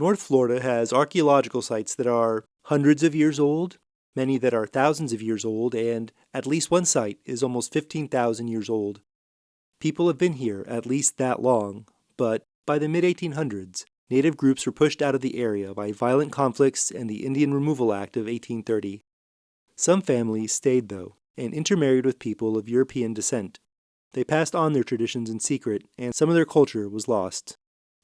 North Florida has archaeological sites that are hundreds of years old, many that are thousands of years old, and at least one site is almost 15,000 years old. People have been here at least that long, but by the mid-1800s, native groups were pushed out of the area by violent conflicts and the Indian Removal Act of 1830. Some families stayed, though, and intermarried with people of European descent. They passed on their traditions in secret, and some of their culture was lost.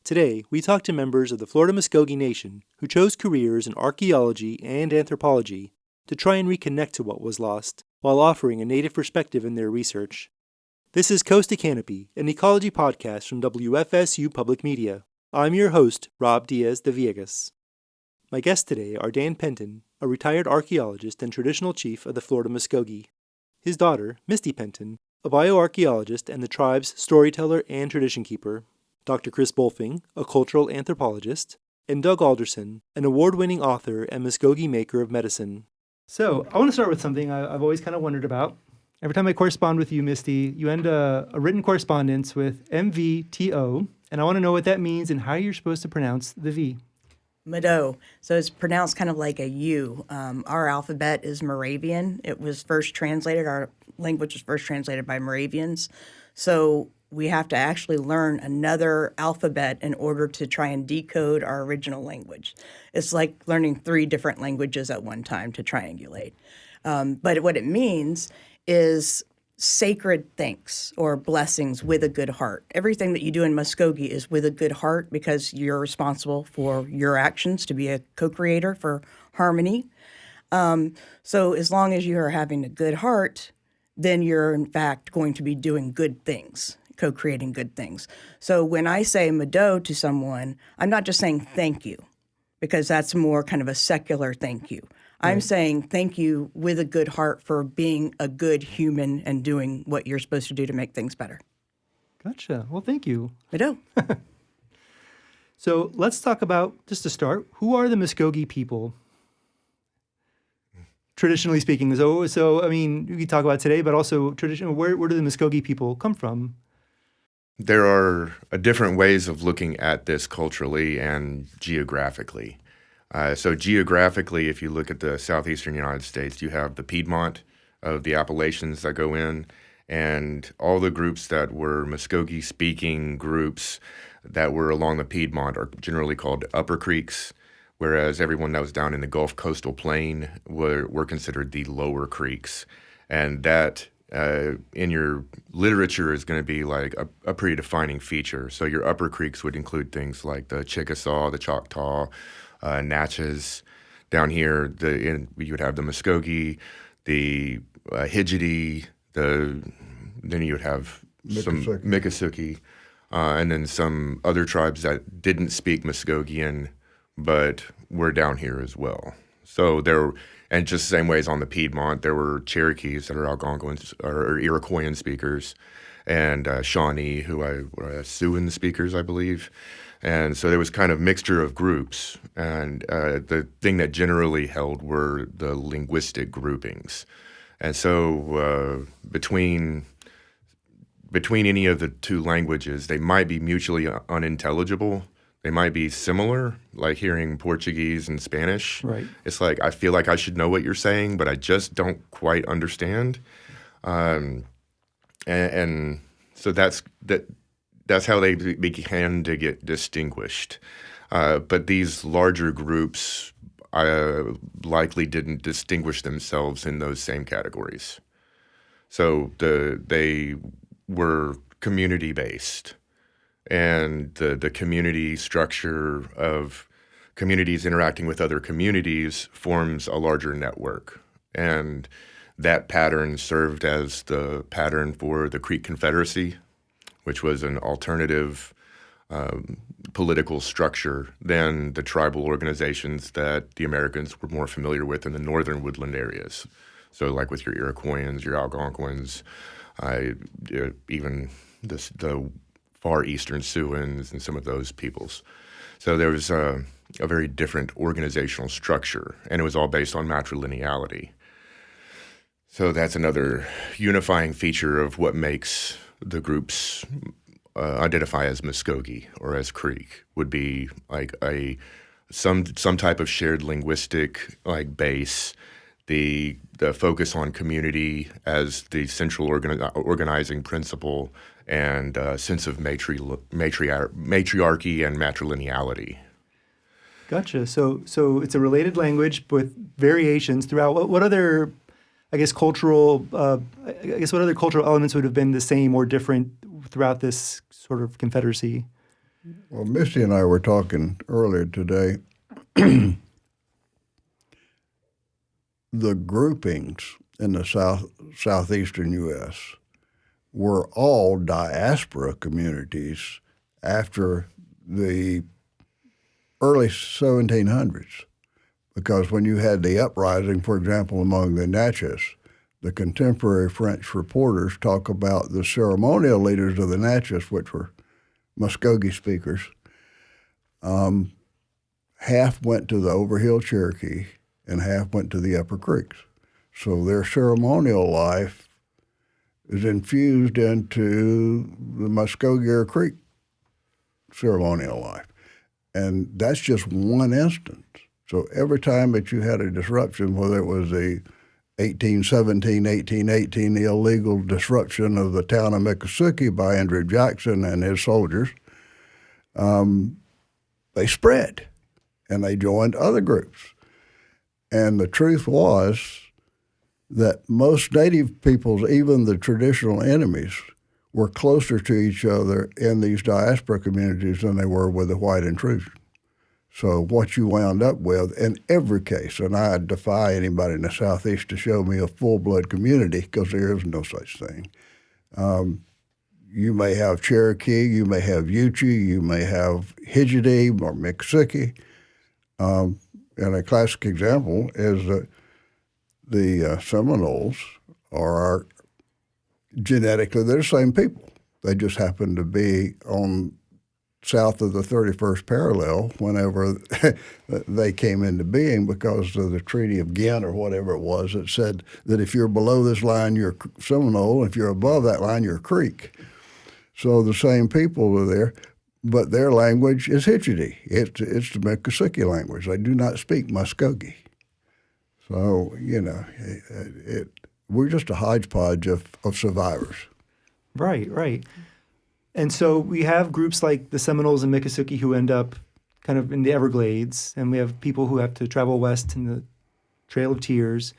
Today, we talk to members of the Florida Muscogee Nation who chose careers in archaeology and anthropology to try and reconnect to what was lost, while offering a native perspective in their research. This is Coast to Canopy, an ecology podcast from WFSU Public Media. I'm your host, Rob Diaz de Villegas. My guests today are Dan Penton, a retired archaeologist and traditional chief of the Florida Muscogee. His daughter, Misty Penton, a bioarchaeologist and the tribe's storyteller and tradition keeper. Dr. Chris Bolfing, a cultural anthropologist, and Doug Alderson, an award-winning author and Muscogee maker of medicine. So, I want to start with something I've always kind of wondered about. Every time I correspond with you, Misty, you end a written correspondence with MVTO, and I want to know what that means and how you're supposed to pronounce the V. Mado. So it's pronounced kind of like a U. Our alphabet is Moravian. It was first translated, our language was first translated by Moravians. So we have to actually learn another alphabet in order to try and decode our original language. It's like learning 3 different languages at one time to triangulate. But what it means is sacred thanks or blessings with a good heart. Everything that you do in Muscogee is with a good heart because you're responsible for your actions to be a co-creator for harmony. So as long as you are having a good heart, then you're in fact going to be doing good things, co-creating good things. So when I say Mado to someone, I'm not just saying thank you, because that's more kind of a secular thank you. I'm saying thank you with a good heart for being a good human and doing what you're supposed to do to make things better. Gotcha. Well, thank you. Mado. So let's talk about, just to start, who are the Muscogee people? Traditionally speaking, so I mean, we could talk about today, but also traditional. Where do the Muscogee people come from? There are different ways of looking at this culturally and geographically. So geographically, if you look at the southeastern United States, you have the Piedmont of the Appalachians that go in, and all the groups that were Muscogee-speaking groups that were along the Piedmont are generally called Upper Creeks, whereas everyone that was down in the Gulf Coastal Plain were considered the Lower Creeks. And that, in your literature, is going to be like a pretty defining feature. So your Upper Creeks would include things like the Chickasaw, the Choctaw, Natchez. Down here, you would have the Muscogee, the Hidgety, then you would have some Miccosukee, and then some other tribes that didn't speak Muscogean, but were down here as well. So and just the same ways on the Piedmont, there were Cherokees that are Algonquins or Iroquoian speakers, and Shawnee, who were Siouan speakers, I believe. And so there was kind of mixture of groups, and the thing that generally held were the linguistic groupings. And so between any of the 2 languages, they might be mutually unintelligible. They might be similar, like hearing Portuguese and Spanish. Right. It's like, I feel like I should know what you're saying, but I just don't quite understand. And so that's how they began to get distinguished. But these larger groups likely didn't distinguish themselves in those same categories. So they were community-based. And the community structure of communities interacting with other communities forms a larger network. And that pattern served as the pattern for the Creek Confederacy, which was an alternative political structure than the tribal organizations that the Americans were more familiar with in the northern woodland areas. So like with your Iroquoians, your Algonquins, even the Far Eastern Siouans and some of those peoples. So there was a very different organizational structure, and it was all based on matrilineality. So that's another unifying feature of what makes the groups identify as Muscogee or as Creek, would be like a some type of shared linguistic like base, the focus on community as the central organizing principle, and sense of matriarchy and matrilineality. Gotcha. So it's a related language with variations throughout. What other, I guess, what other cultural elements would have been the same or different throughout this sort of confederacy? Well, Misty and I were talking earlier today. The groupings in the southeastern U.S. were all diaspora communities after the early 1700s, because when you had the uprising, for example, among the Natchez, the contemporary French reporters talk about the ceremonial leaders of the Natchez, which were Muscogee speakers. Half went to the Overhill Cherokee and half went to the Upper Creeks. So their ceremonial life is infused into the Muskogee Creek ceremonial life. And that's just one instance. So every time that you had a disruption, whether it was the 1817, 1818, the illegal disruption of the town of Miccosukee by Andrew Jackson and his soldiers, they spread and they joined other groups. And the truth was that most native peoples, even the traditional enemies, were closer to each other in these diaspora communities than they were with the white intrusion. So what you wound up with in every case, and I defy anybody in the Southeast to show me a full-blood community because there is no such thing. You may have Cherokee, you may have Yuchi, you may have Hijidi or Miccosukee. And a classic example is that the Seminoles are genetically, they're the same people. They just happen to be on south of the 31st parallel whenever they came into being because of the Treaty of Ghent or whatever it was that said that if you're below this line, you're Seminole. If you're above that line, you're Creek. So the same people are there, but their language is Hijidi. It's the Miccosukee language. They do not speak Muskogee. So, we're just a hodgepodge of survivors. Right. And so we have groups like the Seminoles and Miccosukee who end up kind of in the Everglades, and we have people who have to travel west in the Trail of Tears.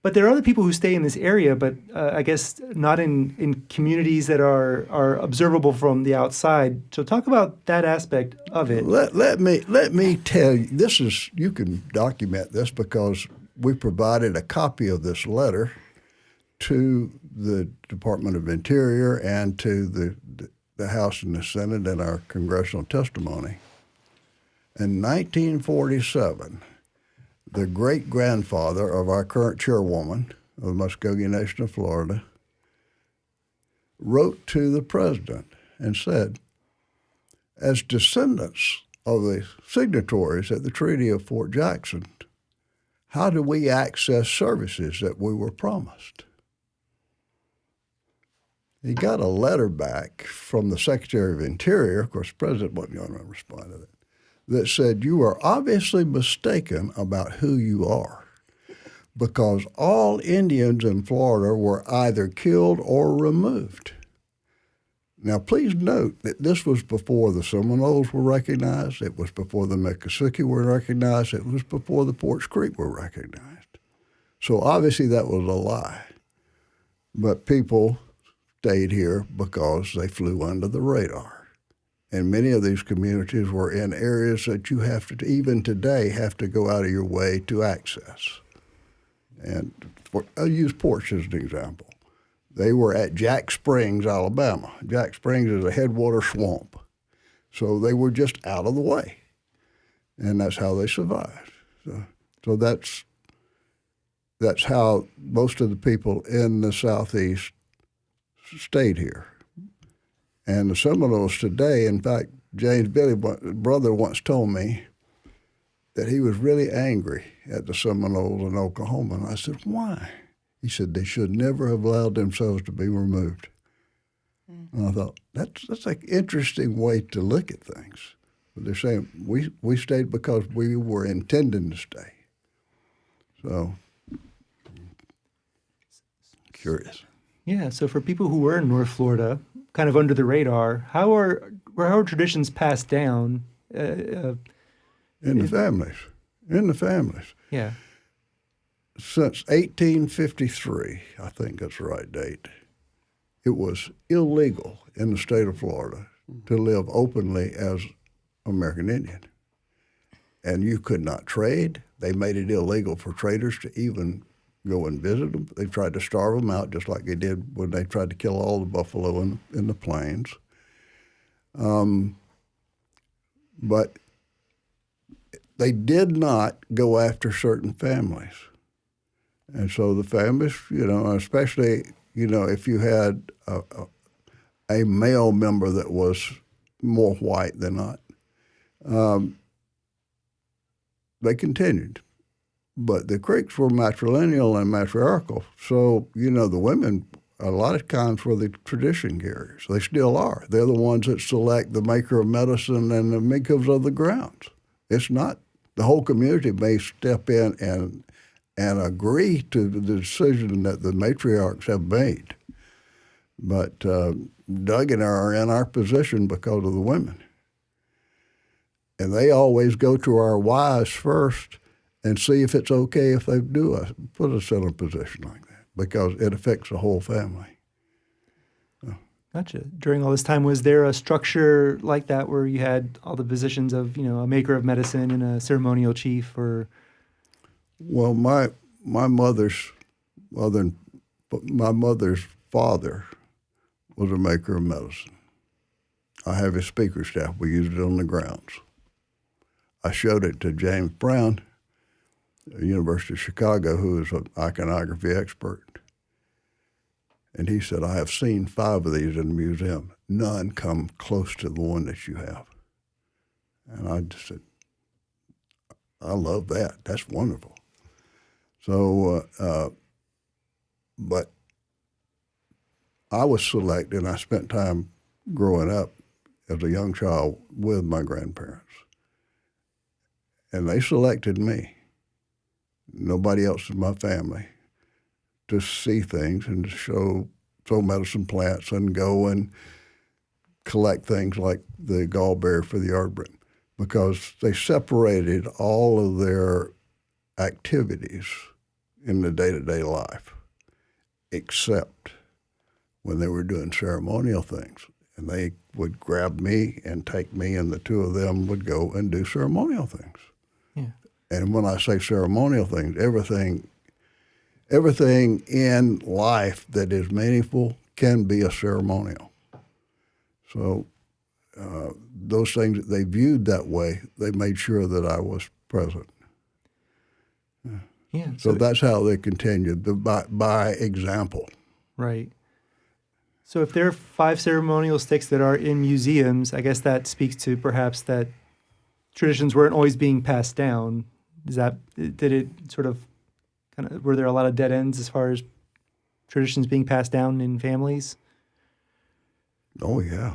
But there are other people who stay in this area, but I guess not in communities that are observable from the outside. So talk about that aspect of it. Let me tell you, you can document this because we provided a copy of this letter to the Department of Interior and to the House and the Senate in our congressional testimony. In 1947, the great-grandfather of our current chairwoman of the Muscogee Nation of Florida wrote to the president and said, as descendants of the signatories at the Treaty of Fort Jackson, how do we access services that we were promised? He got a letter back from the Secretary of Interior, of course the president wasn't going to respond to that, that said, you are obviously mistaken about who you are because all Indians in Florida were either killed or removed. Now, please note that this was before the Seminoles were recognized, it was before the Miccosukee were recognized, it was before the Porch Creek were recognized. So obviously that was a lie. But people stayed here because they flew under the radar. And many of these communities were in areas that you have to, even today, have to go out of your way to access. And I'll use Porch as an example. They were at Jack Springs, Alabama. Jack Springs is a headwater swamp. So they were just out of the way. And that's how they survived. So that's how most of the people in the Southeast stayed here. And the Seminoles today, in fact, James Billy's brother once told me that he was really angry at the Seminoles in Oklahoma. And I said, why? He said they should never have allowed themselves to be removed. And I thought, that's an interesting way to look at things. But they're saying we stayed because we were intending to stay. So, curious. Yeah, so for people who were in North Florida, kind of under the radar, how are traditions passed down? In the families. In the families. Yeah. Since 1853, I think that's the right date, it was illegal in the state of Florida to live openly as American Indian. And you could not trade. They made it illegal for traders to even go and visit them. They tried to starve them out just like they did when they tried to kill all the buffalo in the plains. But they did not go after certain families. And so the families, especially, if you had a male member that was more white than not, they continued. But the Creeks were matrilineal and matriarchal. So, the women, a lot of times, were the tradition carriers. They still are. They're the ones that select the maker of medicine and the makers of the grounds. It's not, the whole community may step in and agree to the decision that the matriarchs have made. But Doug and I are in our position because of the women. And they always go to our wives first and see if it's okay if they do put us in a position like that, because it affects the whole family. Gotcha. During all this time, was there a structure like that where you had all the positions of, a maker of medicine and a ceremonial chief, or? Well, my mother's father was a maker of medicine. I have his speaker staff. We used it on the grounds. I showed it to James Brown, University of Chicago, who is an iconography expert. And he said, I have seen 5 of these in the museum. None come close to the one that you have. And I just said, I love that. That's wonderful. So, but I was selected, and I spent time growing up as a young child with my grandparents. And they selected me, nobody else in my family, to see things and to show medicine plants and go and collect things like the gallberry for the yardbird, because they separated all of their activities in the day-to-day life, except when they were doing ceremonial things. And they would grab me and take me, and the 2 of them would go and do ceremonial things. Yeah. And when I say ceremonial things, everything in life that is meaningful can be a ceremonial. So those things that they viewed that way, they made sure that I was present. Yeah. So that's how they continued, by example. Right. So if there are 5 ceremonial sticks that are in museums, I guess that speaks to perhaps that traditions weren't always being passed down. Did it sort of were there a lot of dead ends as far as traditions being passed down in families? Oh, yeah.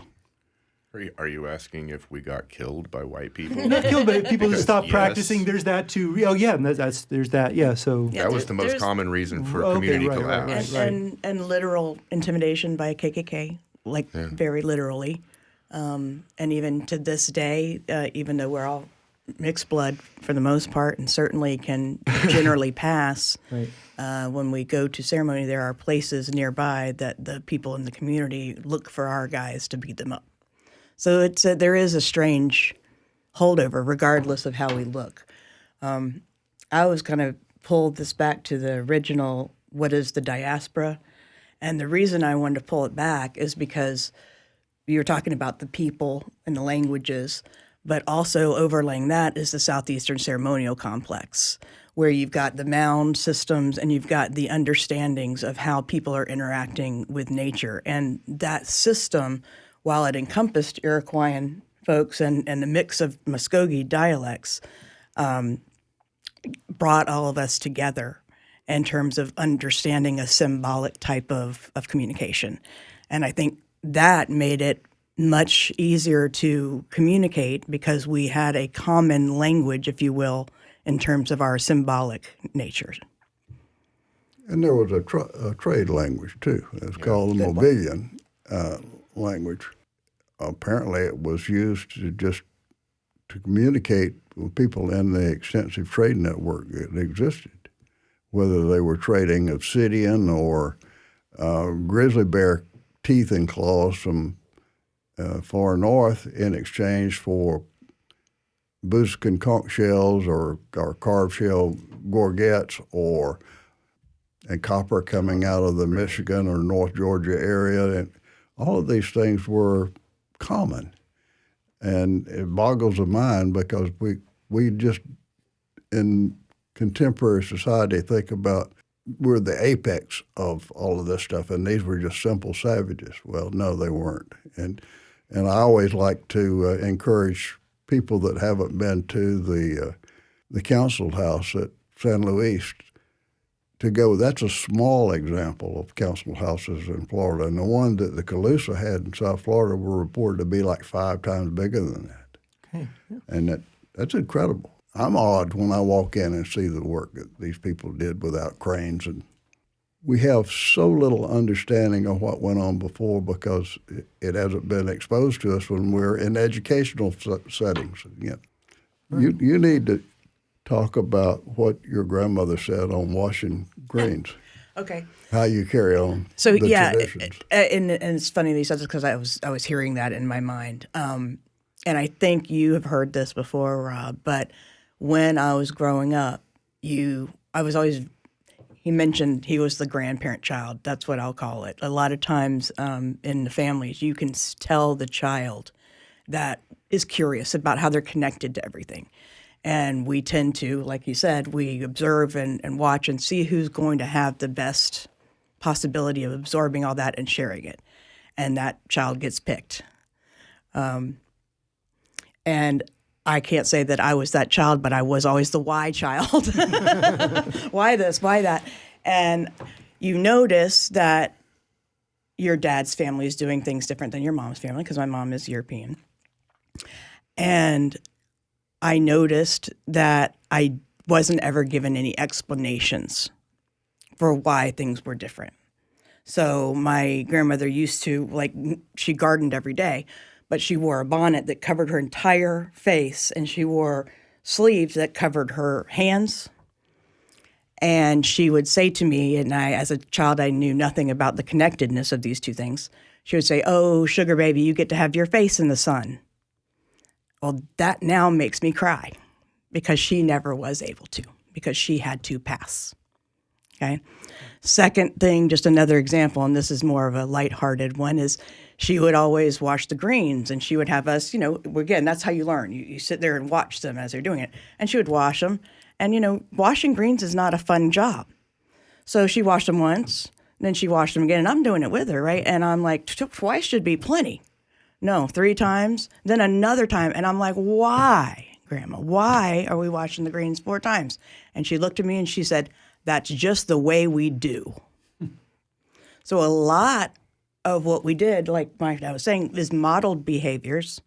Are you asking if we got killed by white people? Not killed, but people just stopped yes. practicing. There's that too. Oh, yeah, there's that. Yeah, so That was the most common reason for community collapse. And literal intimidation by KKK, very literally. And even to this day, even though we're all mixed blood for the most part, and certainly can generally pass, right. When we go to ceremony, there are places nearby that the people in the community look for our guys to beat them up. So there is a strange holdover, regardless of how we look. I always kind of pulled this back to the original, what is the diaspora? And the reason I wanted to pull it back is because you're talking about the people and the languages, but also overlaying that is the Southeastern Ceremonial Complex, where you've got the mound systems and you've got the understandings of how people are interacting with nature. And that system, while it encompassed Iroquoian folks and the mix of Muscogee dialects, brought all of us together in terms of understanding a symbolic type of communication. And I think that made it much easier to communicate because we had a common language, if you will, in terms of our symbolic nature. And there was a trade language, too. It's called the Mobilian language. Apparently, it was used to communicate with people in the extensive trade network that existed, whether they were trading obsidian or grizzly bear teeth and claws from far north in exchange for Busque and conch shells or carved shell gorgets and copper coming out of the Michigan or North Georgia area. And all of these things were common. And it boggles the mind because we just, in contemporary society, think about we're the apex of all of this stuff, and these were just simple savages. Well, no, they weren't. And I always like to encourage people that haven't been to the council house at San Luis to go. That's a small example of council houses in Florida, and the one that the Calusa had in South Florida were reported to be like 5 times bigger than that. Okay. Yeah. And that's incredible. I'm awed when I walk in and see the work that these people did without cranes. And we have so little understanding of what went on before because it hasn't been exposed to us when we're in educational settings. Right. You need to talk about what your grandmother said on washing greens. Okay. How you carry on so the yeah, traditions. And it's funny that you said this because I was hearing that in my mind. And I think you have heard this before, Rob, but when I was growing up, he mentioned he was the grandparent child. That's what I'll call it. A lot of times in the families, you can tell the child that is curious about how they're connected to everything. And we tend to, like you said, we observe and watch and see who's going to have the best possibility of absorbing all that and sharing it. And that child gets picked. And I can't say that I was that child, but I was always the why child. Why this? Why that? And you notice that your dad's family is doing things different than your mom's family because my mom is European. And I noticed that I wasn't ever given any explanations for why things were different. So my grandmother used to, she gardened every day, but she wore a bonnet that covered her entire face, and she wore sleeves that covered her hands. And she would say to me, and as a child, I knew nothing about the connectedness of these two things. She would say, "Oh, sugar baby, you get to have your face in the sun." Well, that now makes me cry because she never was able to, because she had to pass. Okay. Second thing, just another example, and this is more of a lighthearted one, is she would always wash the greens, and she would have us, again, that's how you learn. You sit there and watch them as they're doing it. And she would wash them. And, washing greens is not a fun job. So she washed them once, then she washed them again, and I'm doing it with her, right? And I'm like, twice should be plenty. No, 3 times, then another time. And I'm like, why, Grandma? Why are we washing the greens 4 times? And she looked at me and she said, "That's just the way we do." So a lot of what we did, like I was saying, is modeled behaviors,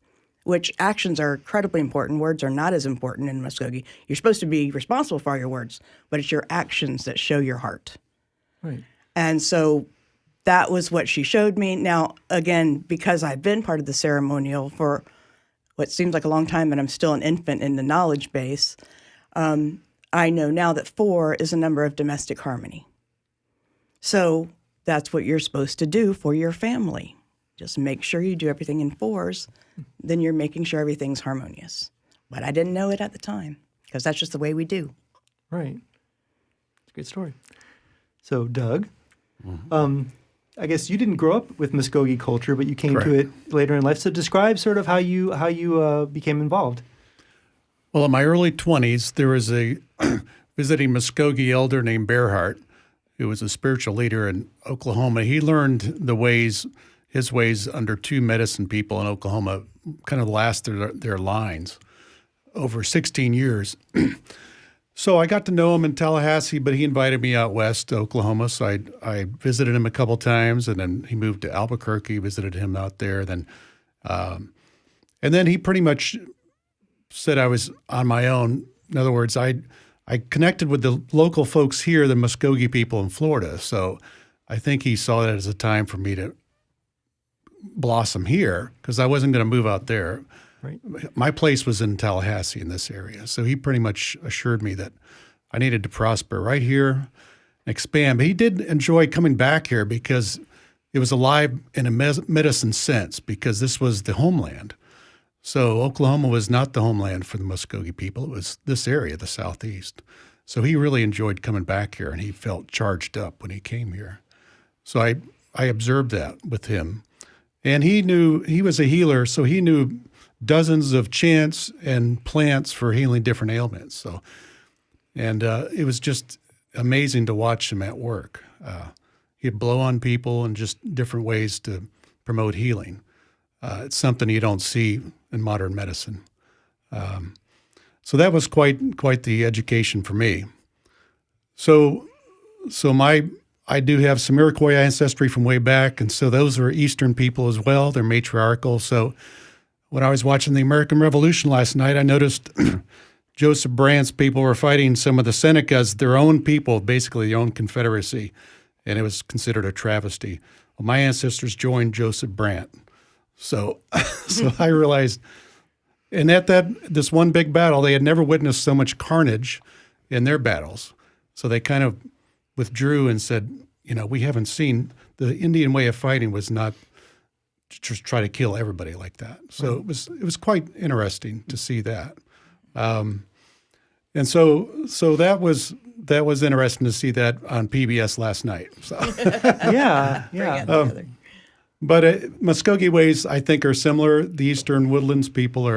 which actions are incredibly important. Words are not as important in Muscogee. You're supposed to be responsible for all your words, but it's your actions that show your heart. Right. And so that was what she showed me. Now, again, because I've been part of the ceremonial for what seems like a long time, and I'm still an infant in the knowledge base, I know now that 4 is a number of domestic harmony. So that's what you're supposed to do for your family. Just make sure you do everything in 4s, then you're making sure everything's harmonious. But I didn't know it at the time because that's just the way we do. Right. It's a great story. So, Doug, I guess you didn't grow up with Muscogee culture, but you came Correct. to it later in life. So describe sort of how you became involved. Well, in my early 20s, there was a visiting Muscogee elder named Bearhart, who was a spiritual leader in Oklahoma. He learned his ways under 2 medicine people in Oklahoma, kind of last their lines over 16 years. So I got to know him in Tallahassee, but he invited me out west to Oklahoma. So I visited him a couple times, and then he moved to Albuquerque, visited him out there. Then And then he pretty much said I was on my own. In other words, I connected with the local folks here, the Muscogee people in Florida. So I think he saw that as a time for me to blossom here because I wasn't going to move out there. Right. My place was in Tallahassee in this area. So he pretty much assured me that I needed to prosper right here and expand. But he did enjoy coming back here because it was alive in a medicine sense because this was the homeland. So Oklahoma was not the homeland for the Muscogee people. It was this area, the Southeast. So he really enjoyed coming back here, and he felt charged up when he came here. So I observed that with him. And he knew he was a healer, so he knew dozens of chants and plants for healing different ailments. So, and it was just amazing to watch him at work. He'd blow on people and just different ways to promote healing. It's something you don't see in modern medicine. So that was quite the education for me. So I do have some Iroquois ancestry from way back, and so those are Eastern people as well. They're matriarchal. So when I was watching the American Revolution last night, I noticed Joseph Brandt's people were fighting some of the Senecas, their own people, basically their own confederacy, and it was considered a travesty. Well, my ancestors joined Joseph Brandt. So I realized, and at this one big battle, they had never witnessed so much carnage in their battles. So they kind of withdrew and said, we haven't seen, the Indian way of fighting was not to just try to kill everybody like that. So it was quite interesting to see that. And so that was interesting to see that on PBS last night. So. Yeah. But Muskogee ways, I think, are similar. The Eastern Woodlands people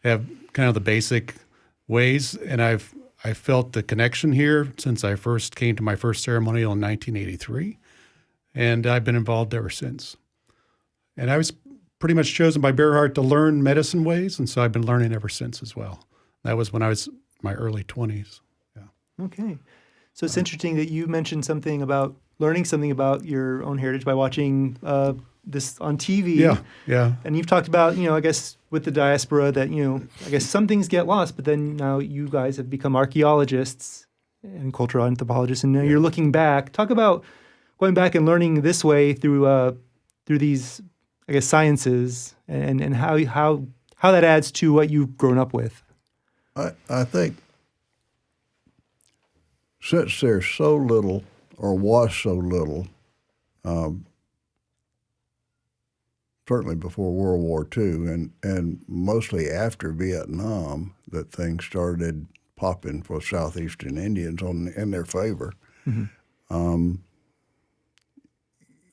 have kind of the basic ways, and I felt the connection here since I first came to my first ceremonial in 1983, and I've been involved ever since. And I was pretty much chosen by Bearhart to learn medicine ways, and so I've been learning ever since as well. That was when I was in my early 20s. Yeah. Okay. So it's interesting that you mentioned learning something about your own heritage by watching this on TV. Yeah. And you've talked about, I guess with the diaspora that, I guess some things get lost, but then now you guys have become archaeologists and cultural anthropologists, and now you're looking back. Talk about going back and learning this way through these, I guess, sciences and how that adds to what you've grown up with. I think since there's so little or was so little, certainly before World War II and mostly after Vietnam, that things started popping for Southeastern Indians in their favor. Mm-hmm.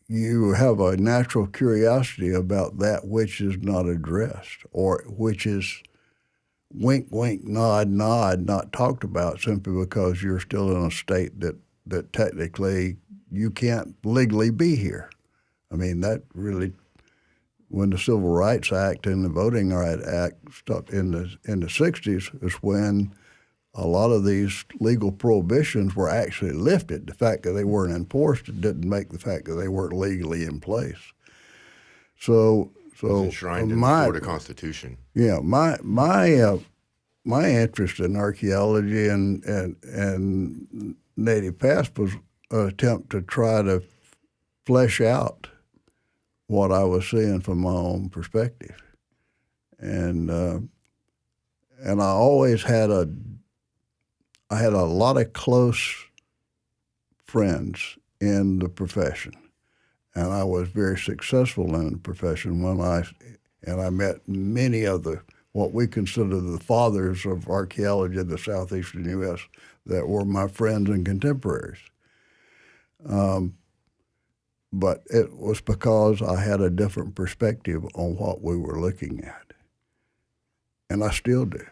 You have a natural curiosity about that which is not addressed or which is wink, wink, nod, nod, not talked about simply because you're still in a state that technically you can't legally be here. I mean, that really, when the Civil Rights Act and the Voting Rights Act stuck in the 60s is when a lot of these legal prohibitions were actually lifted. The fact that they weren't enforced didn't make the fact that they weren't legally in place. So it was enshrined in the Florida Constitution. Yeah, my interest in archaeology and native past was an attempt to try to flesh out what I was seeing from my own perspective, and I always had a lot of close friends in the profession. And I was very successful in the profession and I met many of what we consider the fathers of archaeology in the southeastern U.S. that were my friends and contemporaries. But it was because I had a different perspective on what we were looking at. And I still do.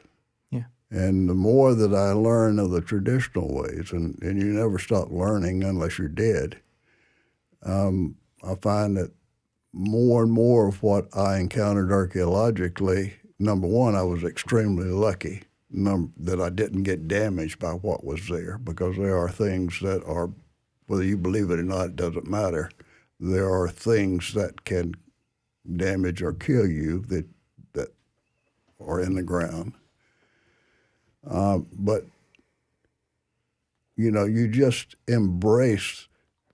Yeah. And the more that I learn of the traditional ways, and you never stop learning unless you're dead, I find that more and more of what I encountered archaeologically, number one, I was extremely lucky that I didn't get damaged by what was there, because there are things that are, whether you believe it or not, it doesn't matter. There are things that can damage or kill you that are in the ground. But you just embrace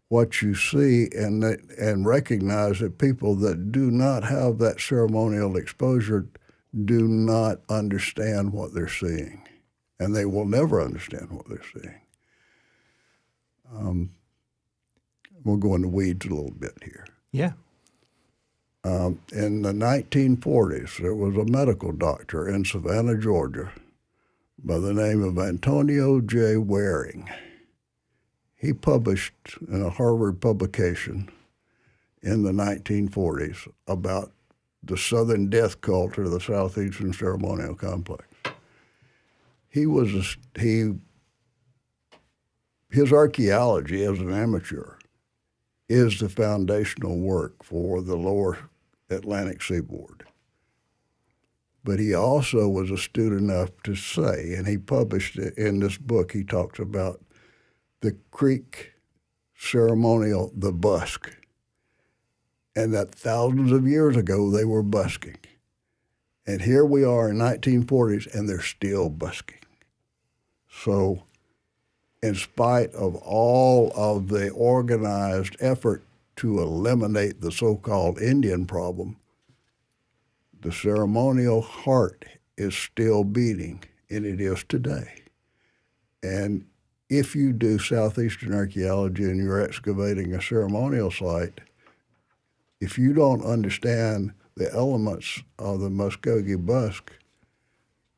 what you see and recognize that people that do not have that ceremonial exposure do not understand what they're seeing, and they will never understand what they're seeing. We'll go in the weeds a little bit here. Yeah. In the 1940s, there was a medical doctor in Savannah, Georgia, by the name of Antonio J. Waring. He published in a Harvard publication in the 1940s about the Southern death cult or the Southeastern ceremonial complex. His archaeology as an amateur is the foundational work for the lower Atlantic seaboard. But he also was astute enough to say, and he published it in this book, he talks about the Creek ceremonial, the busk, and that thousands of years ago they were busking. And here we are in 1940s, and they're still busking. So in spite of all of the organized effort to eliminate the so-called Indian problem, the ceremonial heart is still beating, and it is today. And if you do Southeastern archaeology and you're excavating a ceremonial site, if you don't understand the elements of the Muscogee busk,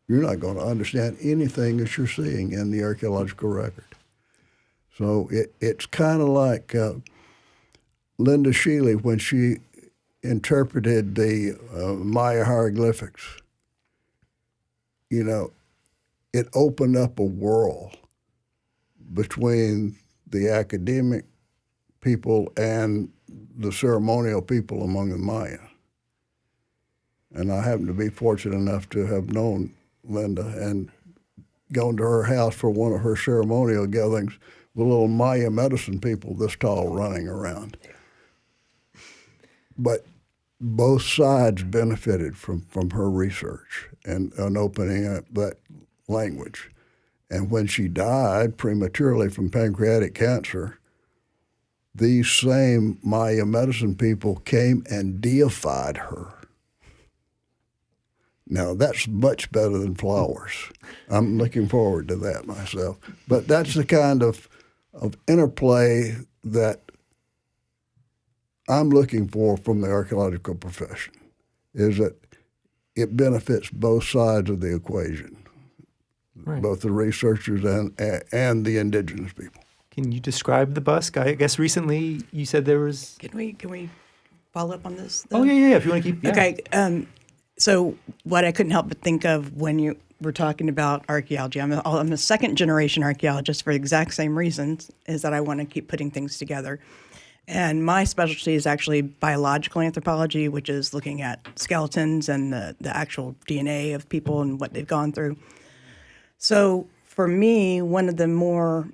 you're not going to understand anything that you're seeing in the archaeological record. So it's kind of like Linda Shealy when she interpreted the Maya hieroglyphics. It opened up a world between the academic people and the ceremonial people among the Maya. And I happen to be fortunate enough to have known Linda and gone to her house for one of her ceremonial gatherings with little Maya medicine people this tall running around. But both sides benefited from her research and opening up that language. And when she died prematurely from pancreatic cancer, these same Maya medicine people came and deified her. Now, that's much better than flowers. I'm looking forward to that myself. But that's the kind of interplay that I'm looking for from the archaeological profession, is that it benefits both sides of the equation, right, both the researchers and the indigenous people. Can you describe the busk? I guess recently you said there was... Can we follow up on this, though? Oh, yeah, if you want to keep... Yeah. Okay, so what I couldn't help but think of when you were talking about archaeology, I'm a second-generation archaeologist for the exact same reasons, is that I want to keep putting things together. And my specialty is actually biological anthropology, which is looking at skeletons and the actual DNA of people and what they've gone through. So for me, one of the more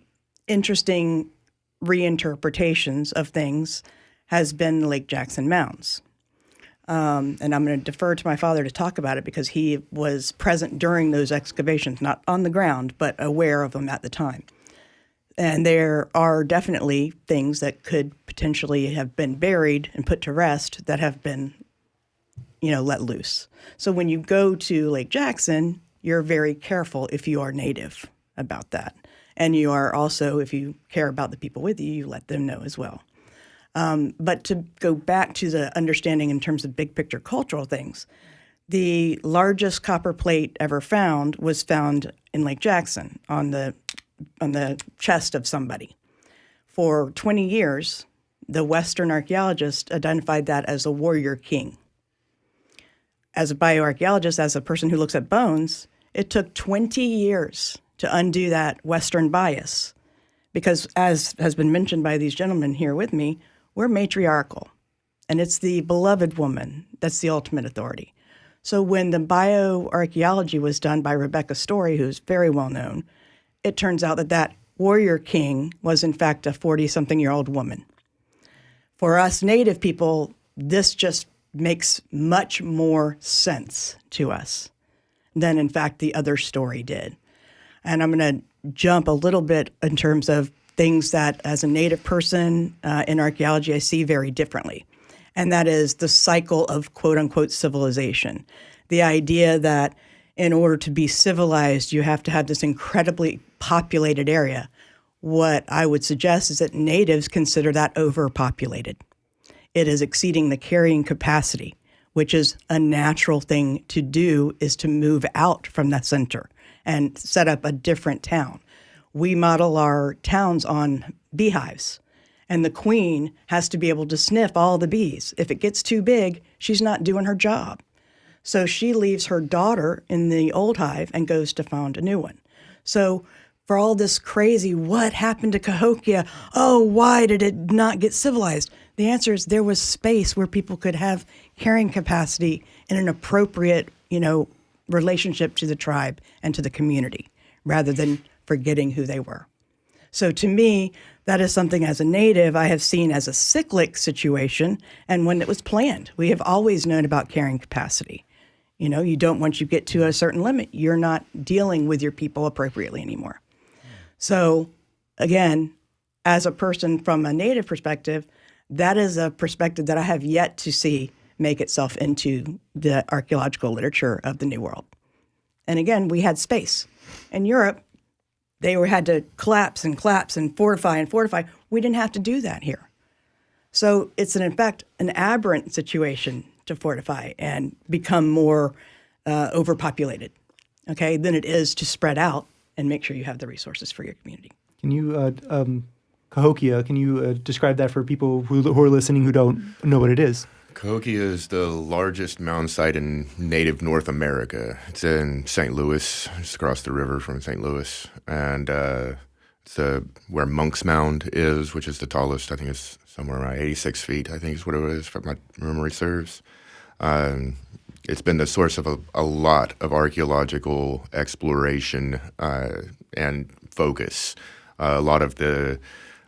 interesting reinterpretations of things has been Lake Jackson mounds. And I'm going to defer to my father to talk about it because he was present during those excavations, not on the ground, but aware of them at the time. And there are definitely things that could potentially have been buried and put to rest that have been, let loose. So when you go to Lake Jackson, you're very careful if you are native about that. And you are also, if you care about the people with you, you let them know as well. But to go back to the understanding in terms of big picture cultural things, the largest copper plate ever found was found in Lake Jackson on the chest of somebody. For 20 years, the Western archaeologist identified that as a warrior king. As a bioarchaeologist, as a person who looks at bones, it took 20 years to undo that Western bias. Because as has been mentioned by these gentlemen here with me, we're matriarchal. And it's the beloved woman that's the ultimate authority. So when the bioarchaeology was done by Rebecca Story, who's very well known, it turns out that warrior king was in fact a 40-something-year-old woman. For us Native people, this just makes much more sense to us than, in fact, the other story did. And I'm going to jump a little bit in terms of things that, as a Native person in archaeology, I see very differently. And that is the cycle of quote-unquote civilization. The idea that in order to be civilized, you have to have this incredibly populated area. What I would suggest is that natives consider that overpopulated. It is exceeding the carrying capacity, which is a natural thing to do, is to move out from the center and set up a different town. We model our towns on beehives, and the queen has to be able to sniff all the bees. If it gets too big, she's not doing her job. So she leaves her daughter in the old hive and goes to found a new one. So for all this crazy, what happened to Cahokia? Oh, why did it not get civilized? The answer is there was space where people could have carrying capacity in an appropriate, relationship to the tribe and to the community, rather than forgetting who they were. So to me, that is something as a Native I have seen as a cyclic situation and when it was planned. We have always known about carrying capacity. You don't, once you get to a certain limit, you're not dealing with your people appropriately anymore. So again, as a person from a Native perspective, that is a perspective that I have yet to see make itself into the archaeological literature of the New World. And again, we had space. In Europe, they had to collapse and fortify and fortify. We didn't have to do that here. So it's, in fact, an aberrant situation to fortify and become more overpopulated, than it is to spread out and make sure you have the resources for your community. Can you, Cahokia, can you describe that for people who are listening who don't know what it is? Cahokia is the largest mound site in native North America. It's in St. Louis, just across the river from St. Louis. And it's where Monk's Mound is, which is the tallest. I think it's somewhere around 86 feet, I think is what it is, if my memory serves. It's been the source of a lot of archaeological exploration and focus. A lot of the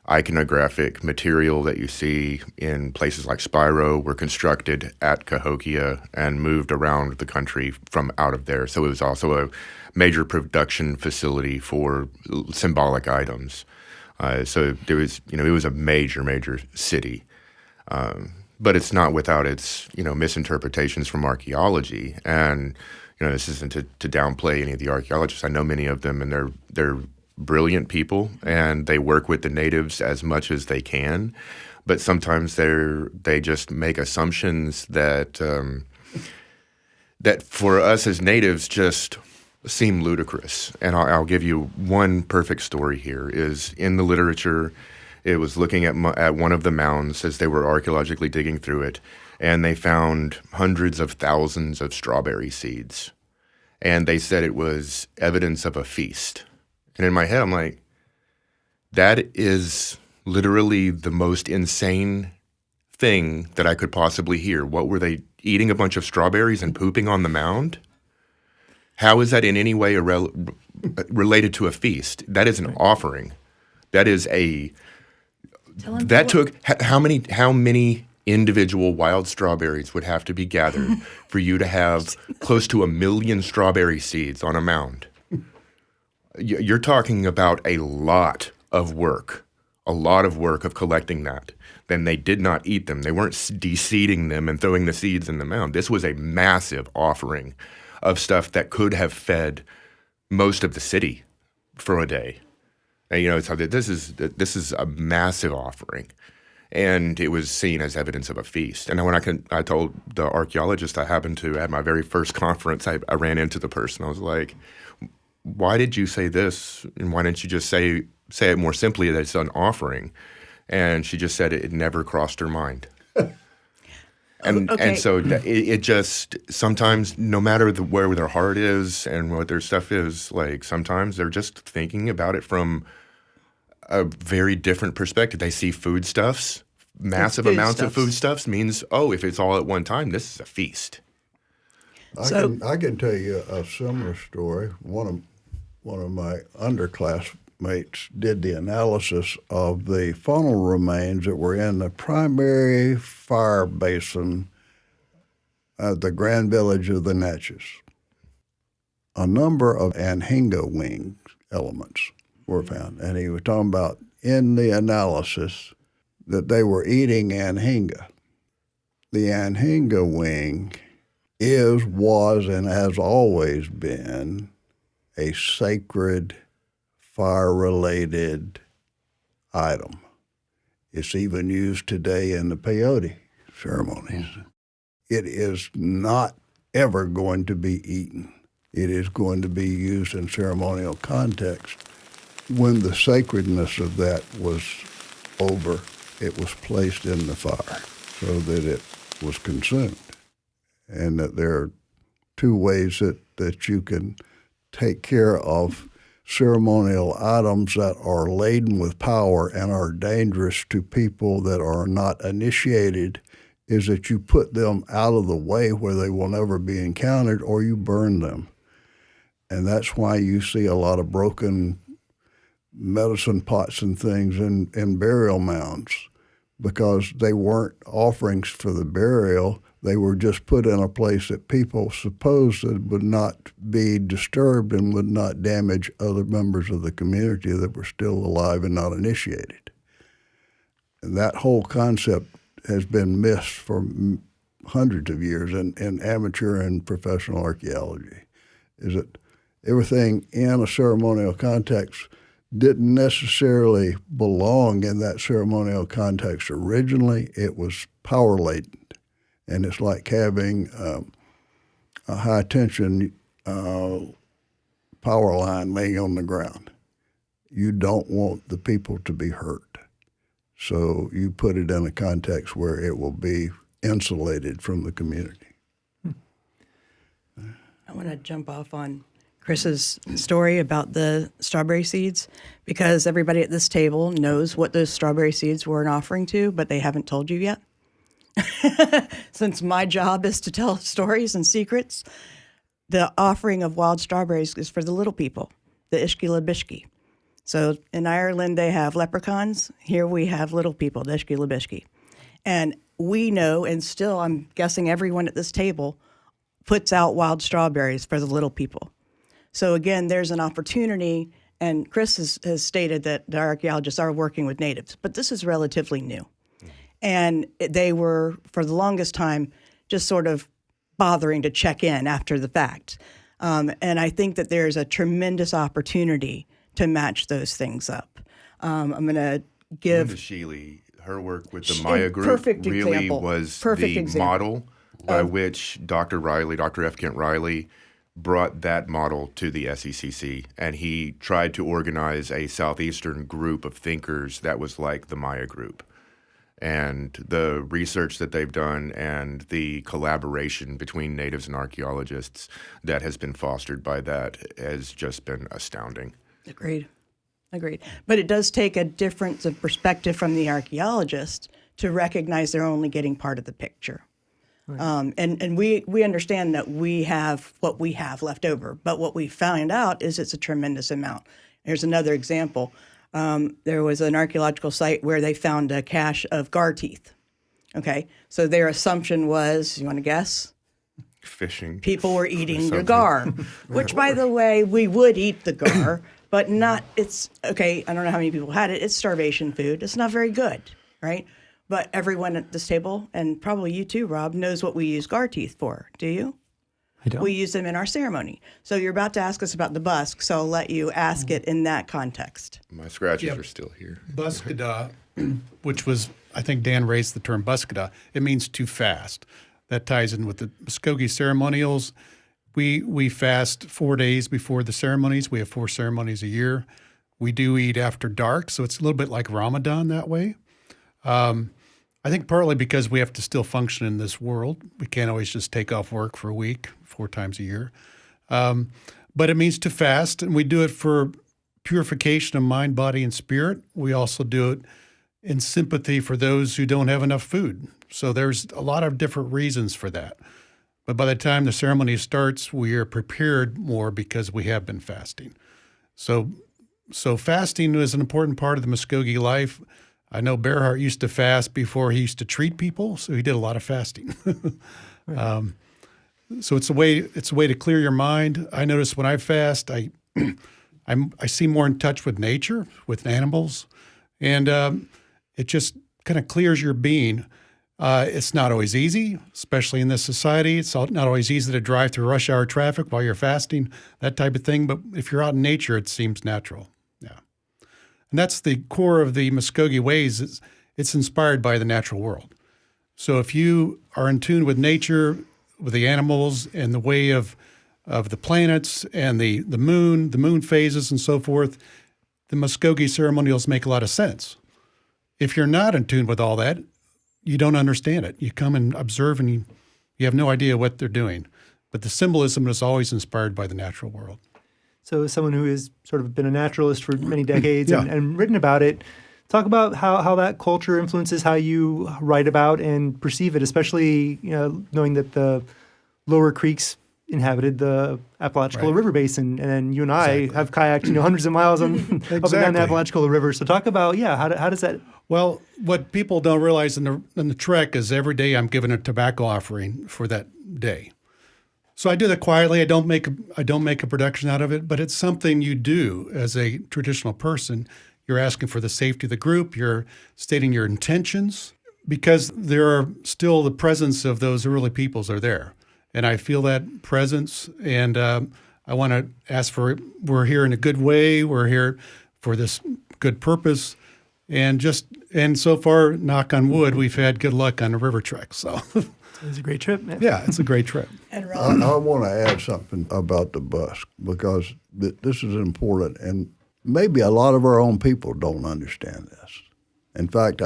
iconographic material that you see in places like Spiro were constructed at Cahokia and moved around the country from out of there. So it was also a major production facility for symbolic items. So there was, it was a major city. But it's not without its, misinterpretations from archaeology. And, this isn't to downplay any of the archaeologists. I know many of them, and they're brilliant people, and they work with the natives as much as they can. But sometimes they just make assumptions that that for us as natives just seem ludicrous. And I'll give you one perfect story here. Is in the literature, it was looking at one of the mounds as they were archaeologically digging through it, and they found hundreds of thousands of strawberry seeds. And they said it was evidence of a feast. And in my head, I'm like, that is literally the most insane thing that I could possibly hear. What were they eating? A bunch of strawberries and pooping on the mound? How is that in any way related to a feast? That is an offering. That is how many individual wild strawberries would have to be gathered for you to have close to 1 million strawberry seeds on a mound? You're talking about a lot of work of collecting that. Then they did not eat them. They weren't de-seeding them and throwing the seeds in the mound. This was a massive offering of stuff that could have fed most of the city for a day. And, so this is a massive offering, and it was seen as evidence of a feast. And when I told the archaeologist I happened to at my very first conference, I ran into the person. I was like, why did you say this? And why didn't you just say it more simply that it's an offering? And she just said it never crossed her mind. And so it just, sometimes, no matter where their heart is and what their stuff is, like sometimes they're just thinking about it from a very different perspective. They see foodstuffs, massive amounts of foodstuffs means, if it's all at one time, this is a feast. I can tell you a similar story. One of my underclassmates did the analysis of the funnel remains that were in the primary fire basin the Grand Village of the Natchez. A number of anhinga wing elements were found, and he was talking about in the analysis that they were eating anhinga. The anhinga wing was, and has always been a sacred, fire-related item. It's even used today in the peyote ceremonies. It is not ever going to be eaten. It is going to be used in ceremonial context. When the sacredness of that was over, it was placed in the fire so that it was consumed. And that there are two ways that you can take care of ceremonial items that are laden with power and are dangerous to people that are not initiated, is that you put them out of the way where they will never be encountered, or you burn them. And that's why you see a lot of broken medicine pots and things in burial mounds, because they weren't offerings for the burial. They were just put in a place that people supposed that would not be disturbed and would not damage other members of the community that were still alive and not initiated. And that whole concept has been missed for hundreds of years in amateur and professional archaeology, is that everything in a ceremonial context didn't necessarily belong in that ceremonial context originally. It was power laden. And it's like having a high-tension power line laying on the ground. You don't want the people to be hurt. So you put it in a context where it will be insulated from the community. I want to jump off on Chris's story about the strawberry seeds, because everybody at this table knows what those strawberry seeds were an offering to, but they haven't told you yet. Since my job is to tell stories and secrets, the offering of wild strawberries is for the little people, the Ishki-Labishki. So in Ireland, they have leprechauns. Here we have little people, the Ishki-Labishki. And we know, and still I'm guessing everyone at this table puts out wild strawberries for the little people. So again, there's an opportunity, and Chris has stated that the archaeologists are working with natives, but this is relatively new. And they were, for the longest time, just sort of bothering to check in after the fact. And I think that there's a tremendous opportunity to match those things up. I'm going to give... Linda Sheely, her work with the Maya group perfect really example. was Perfect the example. model by which Dr. F. Kent Riley brought that model to the SECC, and he tried to organize a southeastern group of thinkers that was like the Maya group. And the research that they've done and the collaboration between natives and archaeologists that has been fostered by that has just been astounding. Agreed. But it does take a difference of perspective from the archaeologist to recognize they're only getting part of the picture. Right. And we understand that we have what we have left over, but what we found out is it's a tremendous amount. Here's another example. There was an archaeological site where they found a cache of gar teeth. Okay, so their assumption was, you want to guess? Fishing. People were eating the gar, which, by the way, we would eat the gar, but not, it's, okay, I don't know how many people had it. It's starvation food. It's not very good, right? But everyone at this table, and probably you too, Rob, knows what we use gar teeth for. Do you? I don't. We use them in our ceremony. So you're about to ask us about the busk, so I'll let you ask it in that context. My scratches are still here. Buskada, which was, I think Dan raised the term buskada, it means to fast. That ties in with the Muscogee ceremonials. We fast 4 days before the ceremonies. We have 4 ceremonies a year. We do eat after dark, so it's a little bit like Ramadan that way. I think partly because we have to still function in this world. We can't always just take off work for a week, 4 times a year. But it means to fast, and we do it for purification of mind, body, and spirit. We also do it in sympathy for those who don't have enough food. So there's a lot of different reasons for that. But by the time the ceremony starts, we are prepared more because we have been fasting. So fasting is an important part of the Muscogee life. I know Bearhart used to fast before he used to treat people, so he did a lot of fasting. Right. So it's a way to clear your mind. I notice when I fast, I see more in touch with nature, with animals, and it just kind of clears your being. It's not always easy, especially in this society. It's not always easy to drive through rush hour traffic while you're fasting, that type of thing. But if you're out in nature, it seems natural. Yeah, and that's the core of the Muscogee ways. It's inspired by the natural world. So if you are in tune with nature, with the animals, and the way of the planets and the moon phases and so forth, the Muscogee ceremonials make a lot of sense. If you're not in tune with all that, you don't understand it. You come and observe and you have no idea what they're doing. But the symbolism is always inspired by the natural world. So as someone who has sort of been a naturalist for many decades Yeah. and written about it, talk about how that culture influences how you write about and perceive it, especially knowing that the lower creeks inhabited the Apalachicola Right. River basin, and then you and I have kayaked hundreds of miles up and down the Exactly. Apalachicola River. So talk about how does that? Well, what people don't realize in the trek is every day I'm given a tobacco offering for that day. So I do that quietly. I don't make a production out of it, but it's something you do as a traditional person. You're asking for the safety of the group. You're stating your intentions because there are still the presence of those early peoples are there. And I feel that presence, and I want to ask for, we're here in a good way. We're here for this good purpose. And so far, knock on wood, we've had good luck on the river trek. So It was a great trip. yeah, it's a great trip. And Ron, I want to add something about the bus because this is important, and maybe a lot of our own people don't understand this. In fact,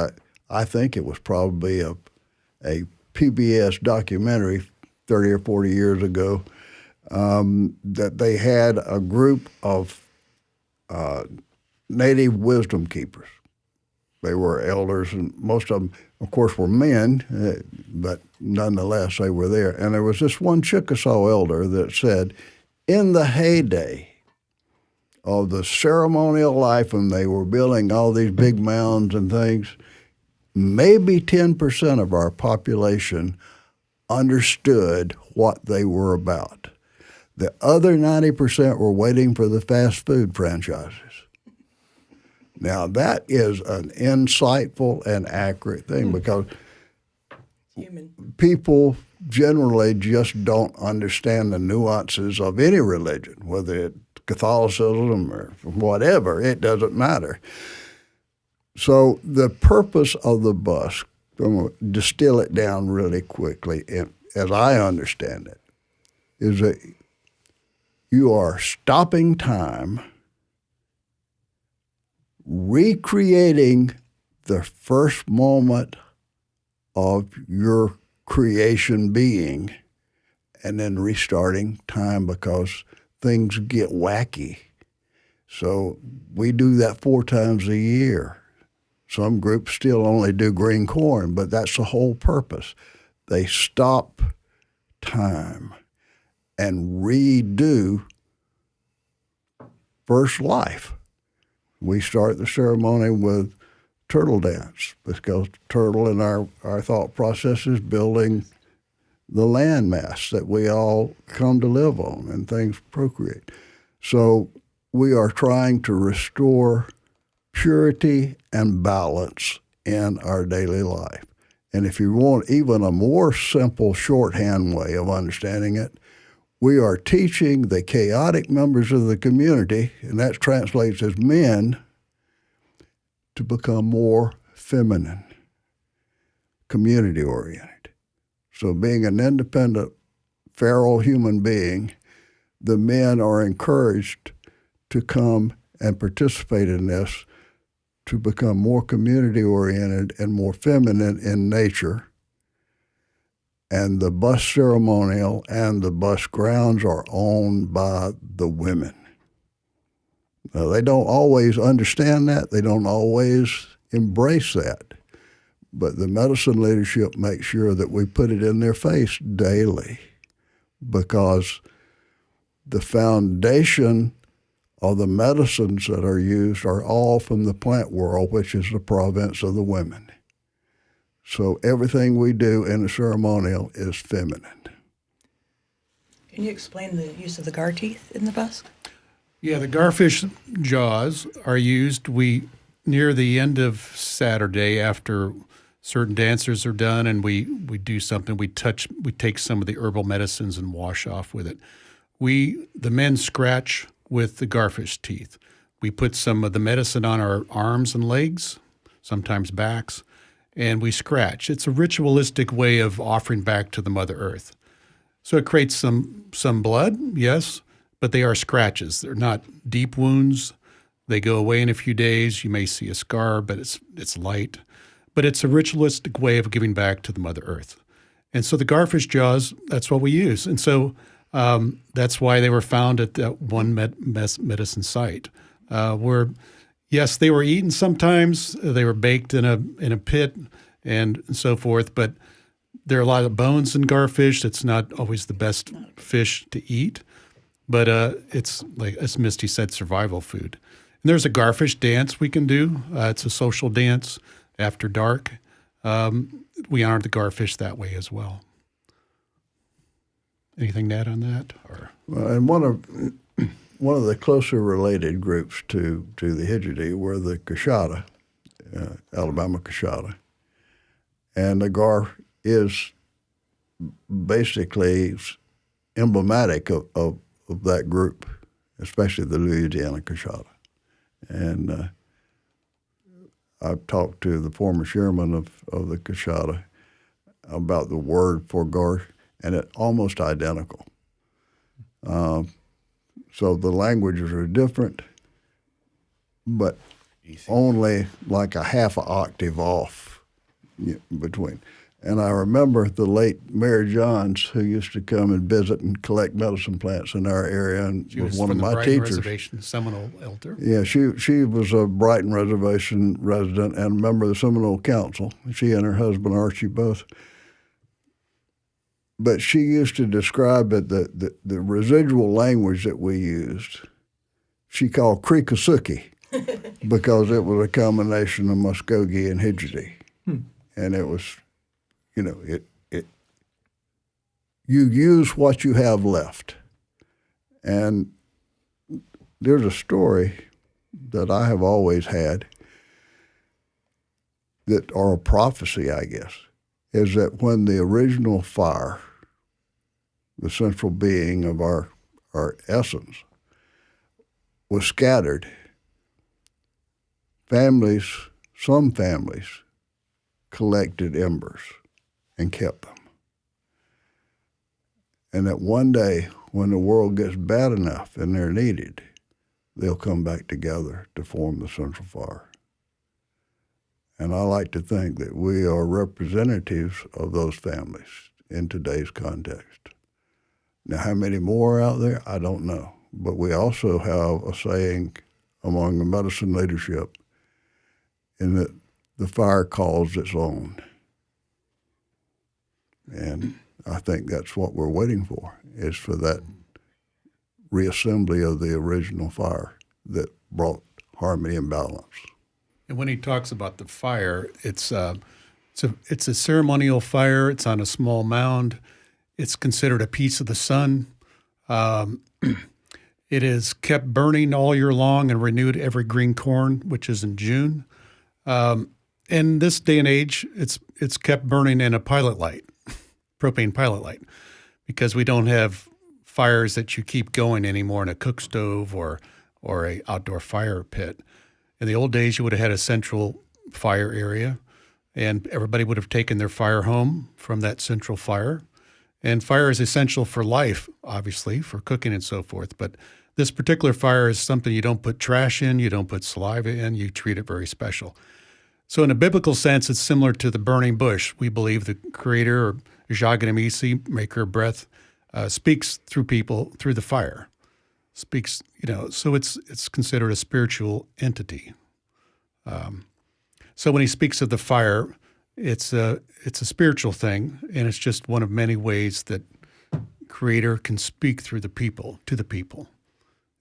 I think it was probably a PBS documentary 30 or 40 years ago that they had a group of native wisdom keepers. They were elders, and most of them, of course, were men, but nonetheless, they were there. And there was this one Chickasaw elder that said, in the heyday of the ceremonial life, when they were building all these big mounds and things, maybe 10% of our population understood what they were about. The other 90% were waiting for the fast food franchises. Now, that is an insightful and accurate thing because human. people generally just don't understand the nuances of any religion, whether it's Catholicism or whatever, it doesn't matter. So the purpose of the bus, I'm going to distill it down really quickly, as I understand it, is that you are stopping time, recreating the first moment of your creation being, and then restarting time because things get wacky. So we do that 4 times a year. Some groups still only do green corn, but that's the whole purpose. They stop time and redo first life. We start the ceremony with turtle dance because turtle in our thought process is building the land mass that we all come to live on and things procreate. So we are trying to restore purity and balance in our daily life. And if you want even a more simple shorthand way of understanding it, we are teaching the chaotic members of the community, and that translates as men, to become more feminine, community-oriented. So being an independent, feral human being, the men are encouraged to come and participate in this to become more community-oriented and more feminine in nature. And the bus ceremonial and the bus grounds are owned by the women. Now, they don't always understand that. They don't always embrace that. But the medicine leadership makes sure that we put it in their face daily because the foundation of the medicines that are used are all from the plant world, which is the province of the women. So everything we do in the ceremonial is feminine. Can you explain the use of the gar teeth in the busk? Yeah, the garfish jaws are used. Near the end of Saturday, after certain dancers are done and we do something, we take some of the herbal medicines and wash off with it. The men scratch with the garfish teeth. We put some of the medicine on our arms and legs, sometimes backs, and we scratch. It's a ritualistic way of offering back to the Mother Earth. So it creates some blood, yes, but they are scratches. They're not deep wounds. They go away in a few days. You may see a scar, but it's light. But it's a ritualistic way of giving back to the Mother Earth. And so the garfish jaws, that's what we use. And so that's why they were found at that one medicine site. Where, yes, they were eaten sometimes. They were baked in a pit and so forth. But there are a lot of bones in garfish. It's not always the best fish to eat. But it's, like as Misty said, survival food. And there's a garfish dance we can do. It's a social dance after dark. We honor the garfish that way as well. Anything to add on that? Well, and one of the closer related groups to the Hidjidi were the Coshada, Alabama Coshada. And the gar is basically emblematic of that group, especially the Louisiana Coshada. And I've talked to the former chairman of the Coshada about the word for gar, and it's almost identical. So the languages are different, but only like a half an octave off between. And I remember the late Mary Johns, who used to come and visit and collect medicine plants in our area, and she was one from of the my Brighton teachers. Reservation, Seminole elder. Yeah, she was a Brighton Reservation resident and a member of the Seminole Council. She and her husband Archie both. But she used to describe it, the residual language that we used, she called Creekasuki because it was a combination of Muscogee and Hidjidi. And it was, you use what you have left. And there's a story that I have always had or a prophecy, I guess, is that when the original fire, the central being of our essence, was scattered, some families collected embers and kept them. And that one day, when the world gets bad enough and they're needed, they'll come back together to form the central fire. And I like to think that we are representatives of those families in today's context. Now, how many more are out there? I don't know. But we also have a saying among the medicine leadership in that the fire calls its own. And I think that's what we're waiting for, is for that reassembly of the original fire that brought harmony and balance. And when he talks about the fire, it's a ceremonial fire. It's on a small mound. It's considered a piece of the sun. It is kept burning all year long and renewed every green corn, which is in June. In this day and age, it's kept burning in a pilot light, propane pilot light, because we don't have fires that you keep going anymore in a cook stove or a outdoor fire pit. In the old days, you would have had a central fire area, and everybody would have taken their fire home from that central fire. And fire is essential for life, obviously, for cooking and so forth. But this particular fire is something you don't put trash in, you don't put saliva in, you treat it very special. So in a biblical sense, it's similar to the burning bush. We believe the Creator, or Jaganamisi, maker of breath, speaks through people through the fire. Speaks, so it's considered a spiritual entity. So when he speaks of the fire, it's a spiritual thing, and it's just one of many ways that Creator can speak through the people, to the people.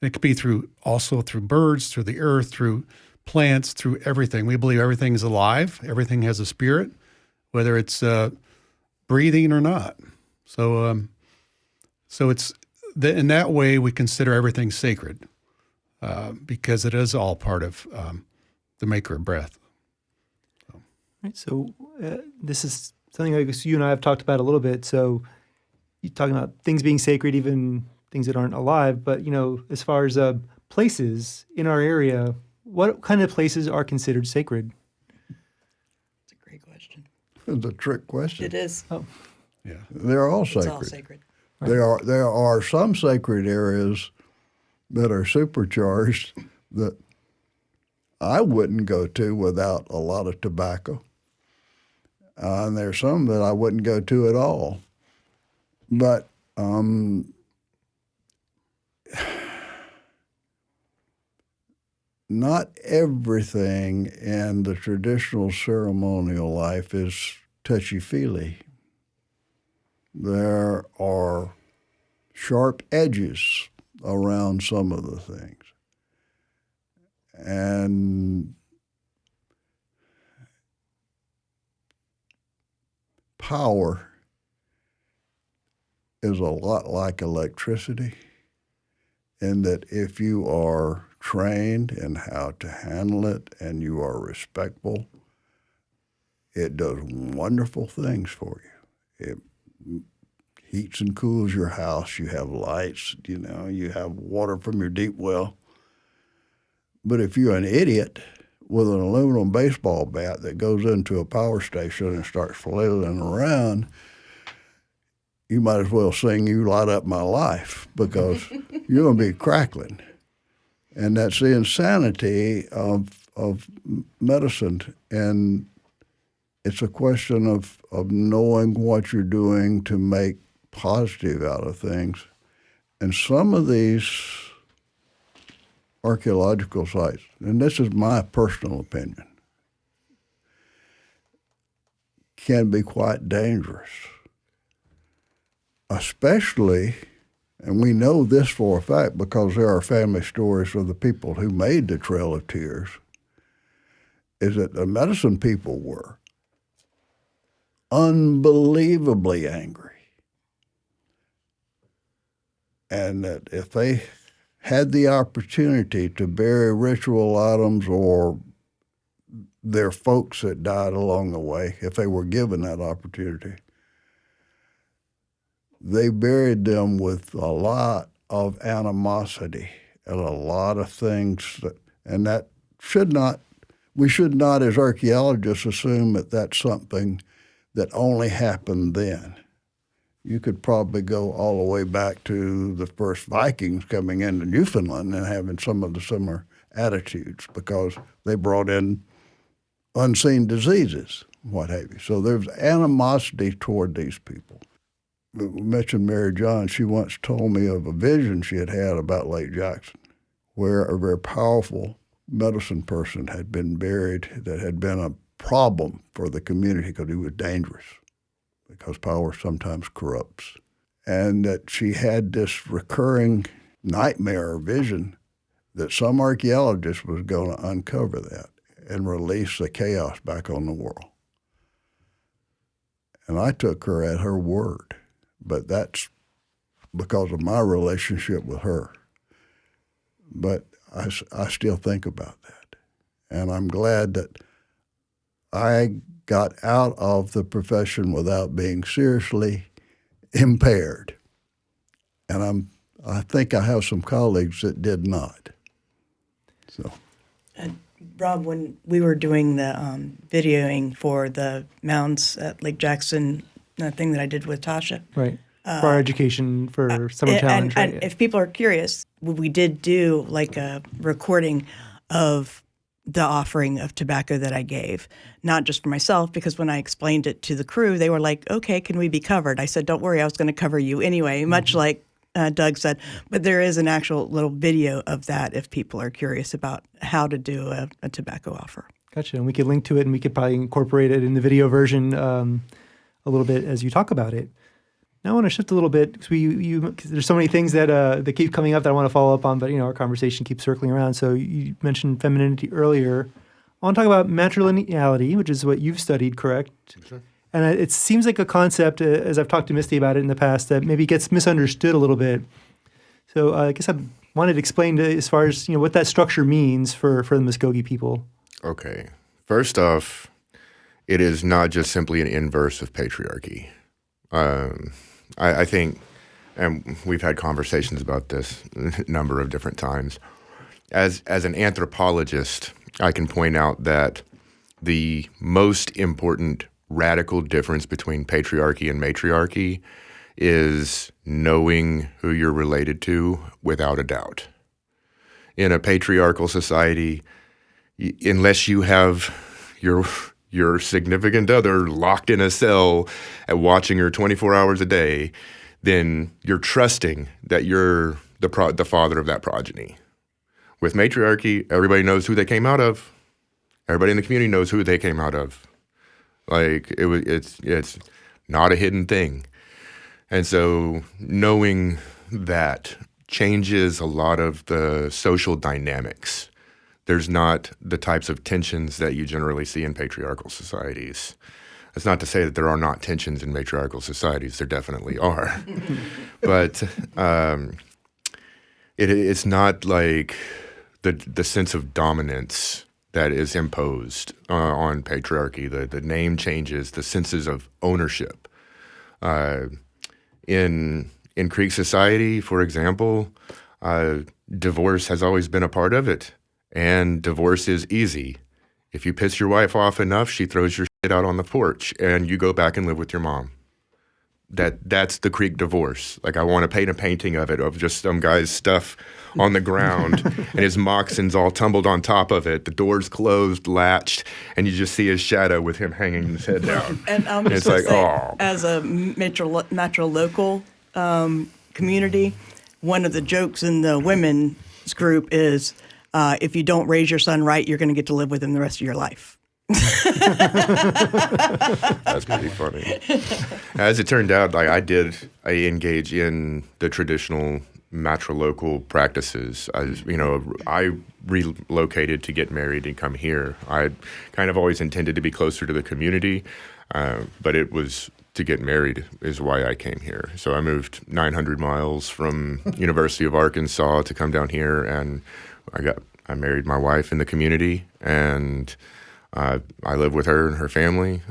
And it could be also through birds, through the earth, through plants, through everything. We believe everything is alive. Everything has a spirit, whether it's breathing or not. So in that way, we consider everything sacred because it is all part of the maker of breath. Right, so this is something I guess you and I have talked about a little bit. So you're talking about things being sacred, even things that aren't alive. But, as far as places in our area, what kind of places are considered sacred? It's a great question. It's a trick question. It is. Oh, Yeah. They're all It's sacred. all sacred. Right. There are some sacred areas that are supercharged that I wouldn't go to without a lot of tobacco. And there's some that I wouldn't go to at all. But not everything in the traditional ceremonial life is touchy-feely. There are sharp edges around some of the things. And power is a lot like electricity in that if you are trained in how to handle it and you are respectful, it does wonderful things for you. It heats and cools your house. You have lights, you have water from your deep well. But if you're an idiot with an aluminum baseball bat that goes into a power station and starts flailing around, you might as well sing "You Light Up My Life" because you're going to be crackling. And that's the insanity of medicine. And it's a question of knowing what you're doing to make positive out of things. And some of these archaeological sites, and this is my personal opinion, can be quite dangerous. Especially, and we know this for a fact because there are family stories of the people who made the Trail of Tears, is that the medicine people were unbelievably angry. And that if they had the opportunity to bury ritual items or their folks that died along the way, if they were given that opportunity, they buried them with a lot of animosity and a lot of things that we should not as archaeologists assume that that's something that only happened then. You could probably go all the way back to the first Vikings coming into Newfoundland and having some of the similar attitudes because they brought in unseen diseases, what have you. So there's animosity toward these people. We mentioned Mary John. She once told me of a vision she had about Lake Jackson where a very powerful medicine person had been buried that had been a problem for the community because he was dangerous, because power sometimes corrupts. And that she had this recurring nightmare or vision that some archaeologist was going to uncover that and release the chaos back on the world. And I took her at her word, but that's because of my relationship with her. But I still think about that. And I'm glad that I got out of the profession without being seriously impaired. And I think I have some colleagues that did not. So, Rob, when we were doing the videoing for the mounds at Lake Jackson, the thing that I did with Tasha. Right. For our education for Summer Challenge. And right? if people are curious, we did do like a recording of the offering of tobacco that I gave, not just for myself, because when I explained it to the crew, they were like, okay, can we be covered? I said, don't worry, I was going to cover you anyway, much like Doug said. But there is an actual little video of that if people are curious about how to do a tobacco offer. Gotcha. And we could link to it, and we could probably incorporate it in the video version a little bit as you talk about it. Now I want to shift a little bit because cause there's so many things that keep coming up that I want to follow up on, but our conversation keeps circling around. So you mentioned femininity earlier. I want to talk about matrilineality, which is what you've studied, correct? Sure. And it seems like a concept, as I've talked to Misty about it in the past, that maybe gets misunderstood a little bit. So I guess I wanted to explain as far as what that structure means for the Muscogee people. Okay. First off, it is not just simply an inverse of patriarchy. I think, and we've had conversations about this a number of different times. As an anthropologist, I can point out that the most important radical difference between patriarchy and matriarchy is knowing who you're related to without a doubt. In a patriarchal society, unless you have your significant other locked in a cell and watching her 24 hours a day, then you're trusting that you're the father of that progeny. With matriarchy, everybody knows who they came out of. Everybody in the community knows who they came out of. Like it's not a hidden thing. And so knowing that changes a lot of the social dynamics. There's not the types of tensions that you generally see in patriarchal societies. That's not to say that there are not tensions in matriarchal societies. There definitely are. But it's not like the sense of dominance that is imposed on patriarchy. The name changes, the senses of ownership. In Creek society, for example, divorce has always been a part of it. And divorce is easy. If you piss your wife off enough, she throws your shit out on the porch and you go back and live with your mom. That's the Creek divorce. Like, I want to paint a painting of it, of just some guy's stuff on the ground and his moccasins all tumbled on top of it. The door's closed, latched, and you just see his shadow with him hanging his head down. And I'm just going to say, as a natural local community, one of the jokes in the women's group is, if you don't raise your son right, you're going to get to live with him the rest of your life. That's pretty funny. As it turned out, I engage in the traditional matrilocal practices. I relocated to get married and come here. I kind of always intended to be closer to the community, but it was to get married is why I came here. So I moved 900 miles from University of Arkansas to come down here, and I married my wife in the community, and I live with her and her family.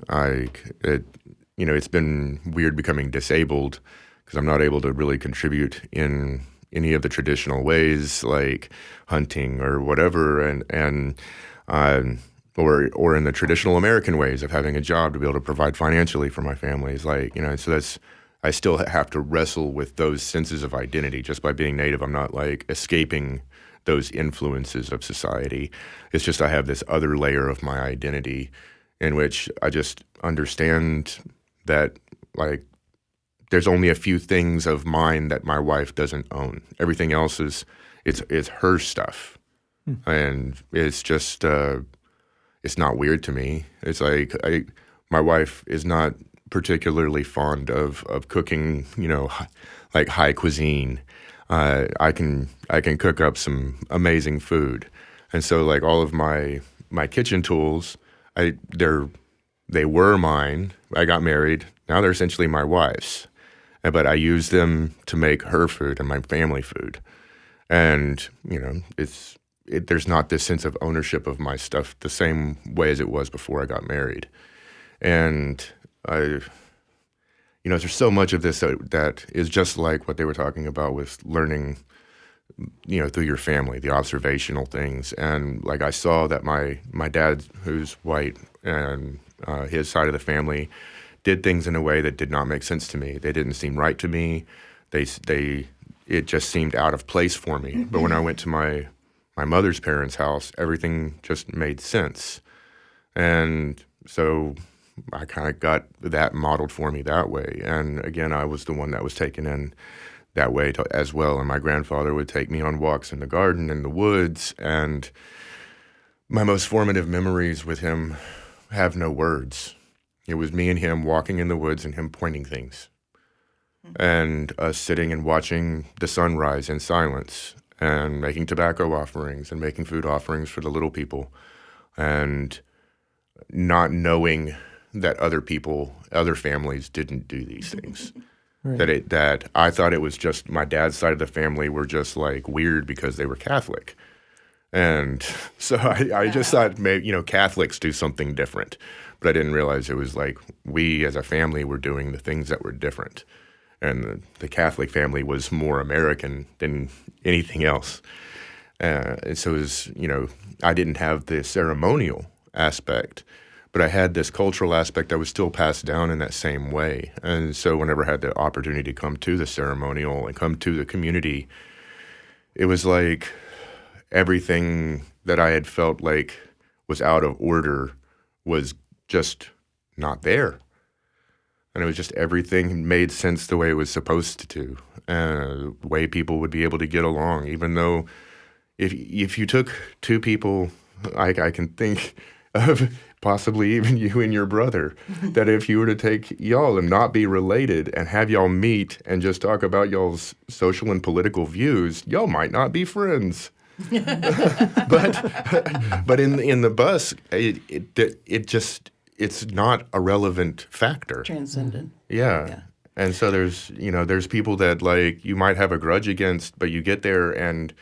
It's been weird becoming disabled because I'm not able to really contribute in any of the traditional ways like hunting or whatever, or in the traditional American ways of having a job to be able to provide financially for my family. So I still have to wrestle with those senses of identity. Just by being Native, I'm not like escaping those influences of society. It's just I have this other layer of my identity in which I just understand that, like, there's only a few things of mine that my wife doesn't own. Everything else is her stuff. And it's just it's not weird to me. It's like my wife is not particularly fond of cooking, like high cuisine. I can cook up some amazing food, and so like all of my kitchen tools, they were mine. I got married. Now they're essentially my wife's, but I use them to make her food and my family food, and there's not this sense of ownership of my stuff the same way as it was before I got married, and there's so much of this that is just like what they were talking about with learning, through your family, the observational things. And like I saw that my dad, who's white, and his side of the family did things in a way that did not make sense to me. They didn't seem right to me. It just seemed out of place for me. But when I went to my mother's parents' house, everything just made sense. And so I kind of got that modeled for me that way. And again, I was the one that was taken in that way as well. And my grandfather would take me on walks in the garden, in the woods. And my most formative memories with him have no words. It was me and him walking in the woods and him pointing things. And us sitting and watching the sunrise in silence and making tobacco offerings and making food offerings for the little people. And not knowing that other families didn't do these things. Right. That I thought it was just my dad's side of the family were just like weird because they were Catholic. And so I just thought maybe, Catholics do something different. But I didn't realize it was like we as a family were doing the things that were different. And the Catholic family was more American than anything else. And so it was, I didn't have the ceremonial aspect, but I had this cultural aspect that was still passed down in that same way. And so whenever I had the opportunity to come to the ceremonial and come to the community, it was like everything that I had felt like was out of order was just not there. And it was just everything made sense the way it was supposed to, the way people would be able to get along, even though if you took two people, I can think of possibly even you and your brother, that if you were to take y'all and not be related and have y'all meet and just talk about y'all's social and political views, y'all might not be friends. but in the bus, it's not a relevant factor. Transcendent. Yeah. And so there's people that like you might have a grudge against, but you get there and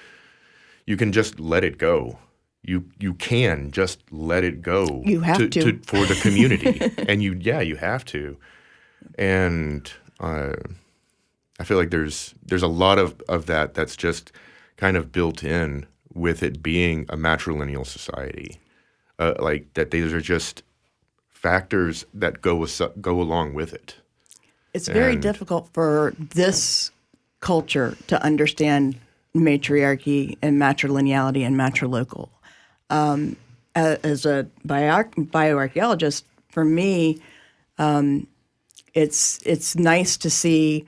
you can just let it go. You can just let it go. You have to. For the community. And you have to. And I feel like there's a lot of that's just kind of built in with it being a matrilineal society. Like that these are just factors that go along with it. It's very difficult for this culture to understand matriarchy and matrilineality and matrilocal. As a bioarchaeologist, for me, it's nice to see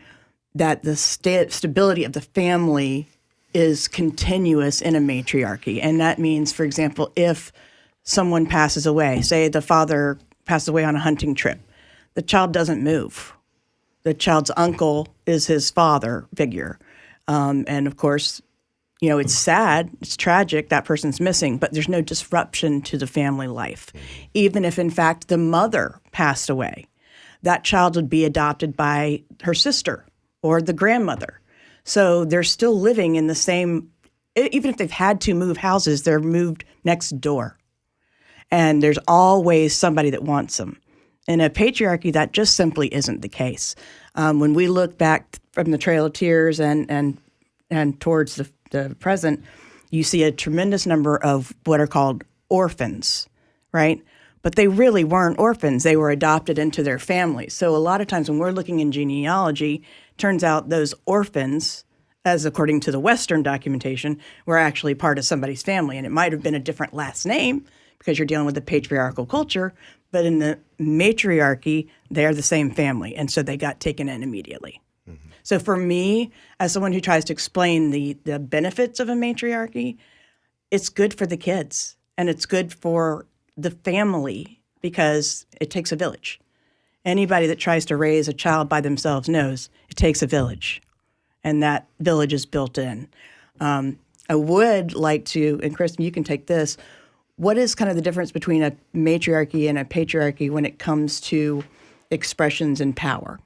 that the stability of the family is continuous in a matriarchy. And that means, for example, if someone passes away, say the father passes away on a hunting trip, the child doesn't move. The child's uncle is his father figure. And of course, it's sad, it's tragic, that person's missing, but there's no disruption to the family life. Even if, in fact, the mother passed away, that child would be adopted by her sister or the grandmother. So they're still living in the same, even if they've had to move houses, they're moved next door. And there's always somebody that wants them. In a patriarchy, that just simply isn't the case. When we look back from the Trail of Tears and towards the present, you see a tremendous number of what are called orphans, right? But they really weren't orphans. They were adopted into their families. So a lot of times when we're looking in genealogy, turns out those orphans, as according to the Western documentation, were actually part of somebody's family. And it might have been a different last name because you're dealing with a patriarchal culture, but in the matriarchy, they're the same family. And so they got taken in immediately. Mm-hmm. So for me, as someone who tries to explain the benefits of a matriarchy, it's good for the kids and it's good for the family because it takes a village. Anybody that tries to raise a child by themselves knows it takes a village, and that village is built in. I would like to, and Chris, you can take this, what is kind of the difference between a matriarchy and a patriarchy when it comes to expressions in power?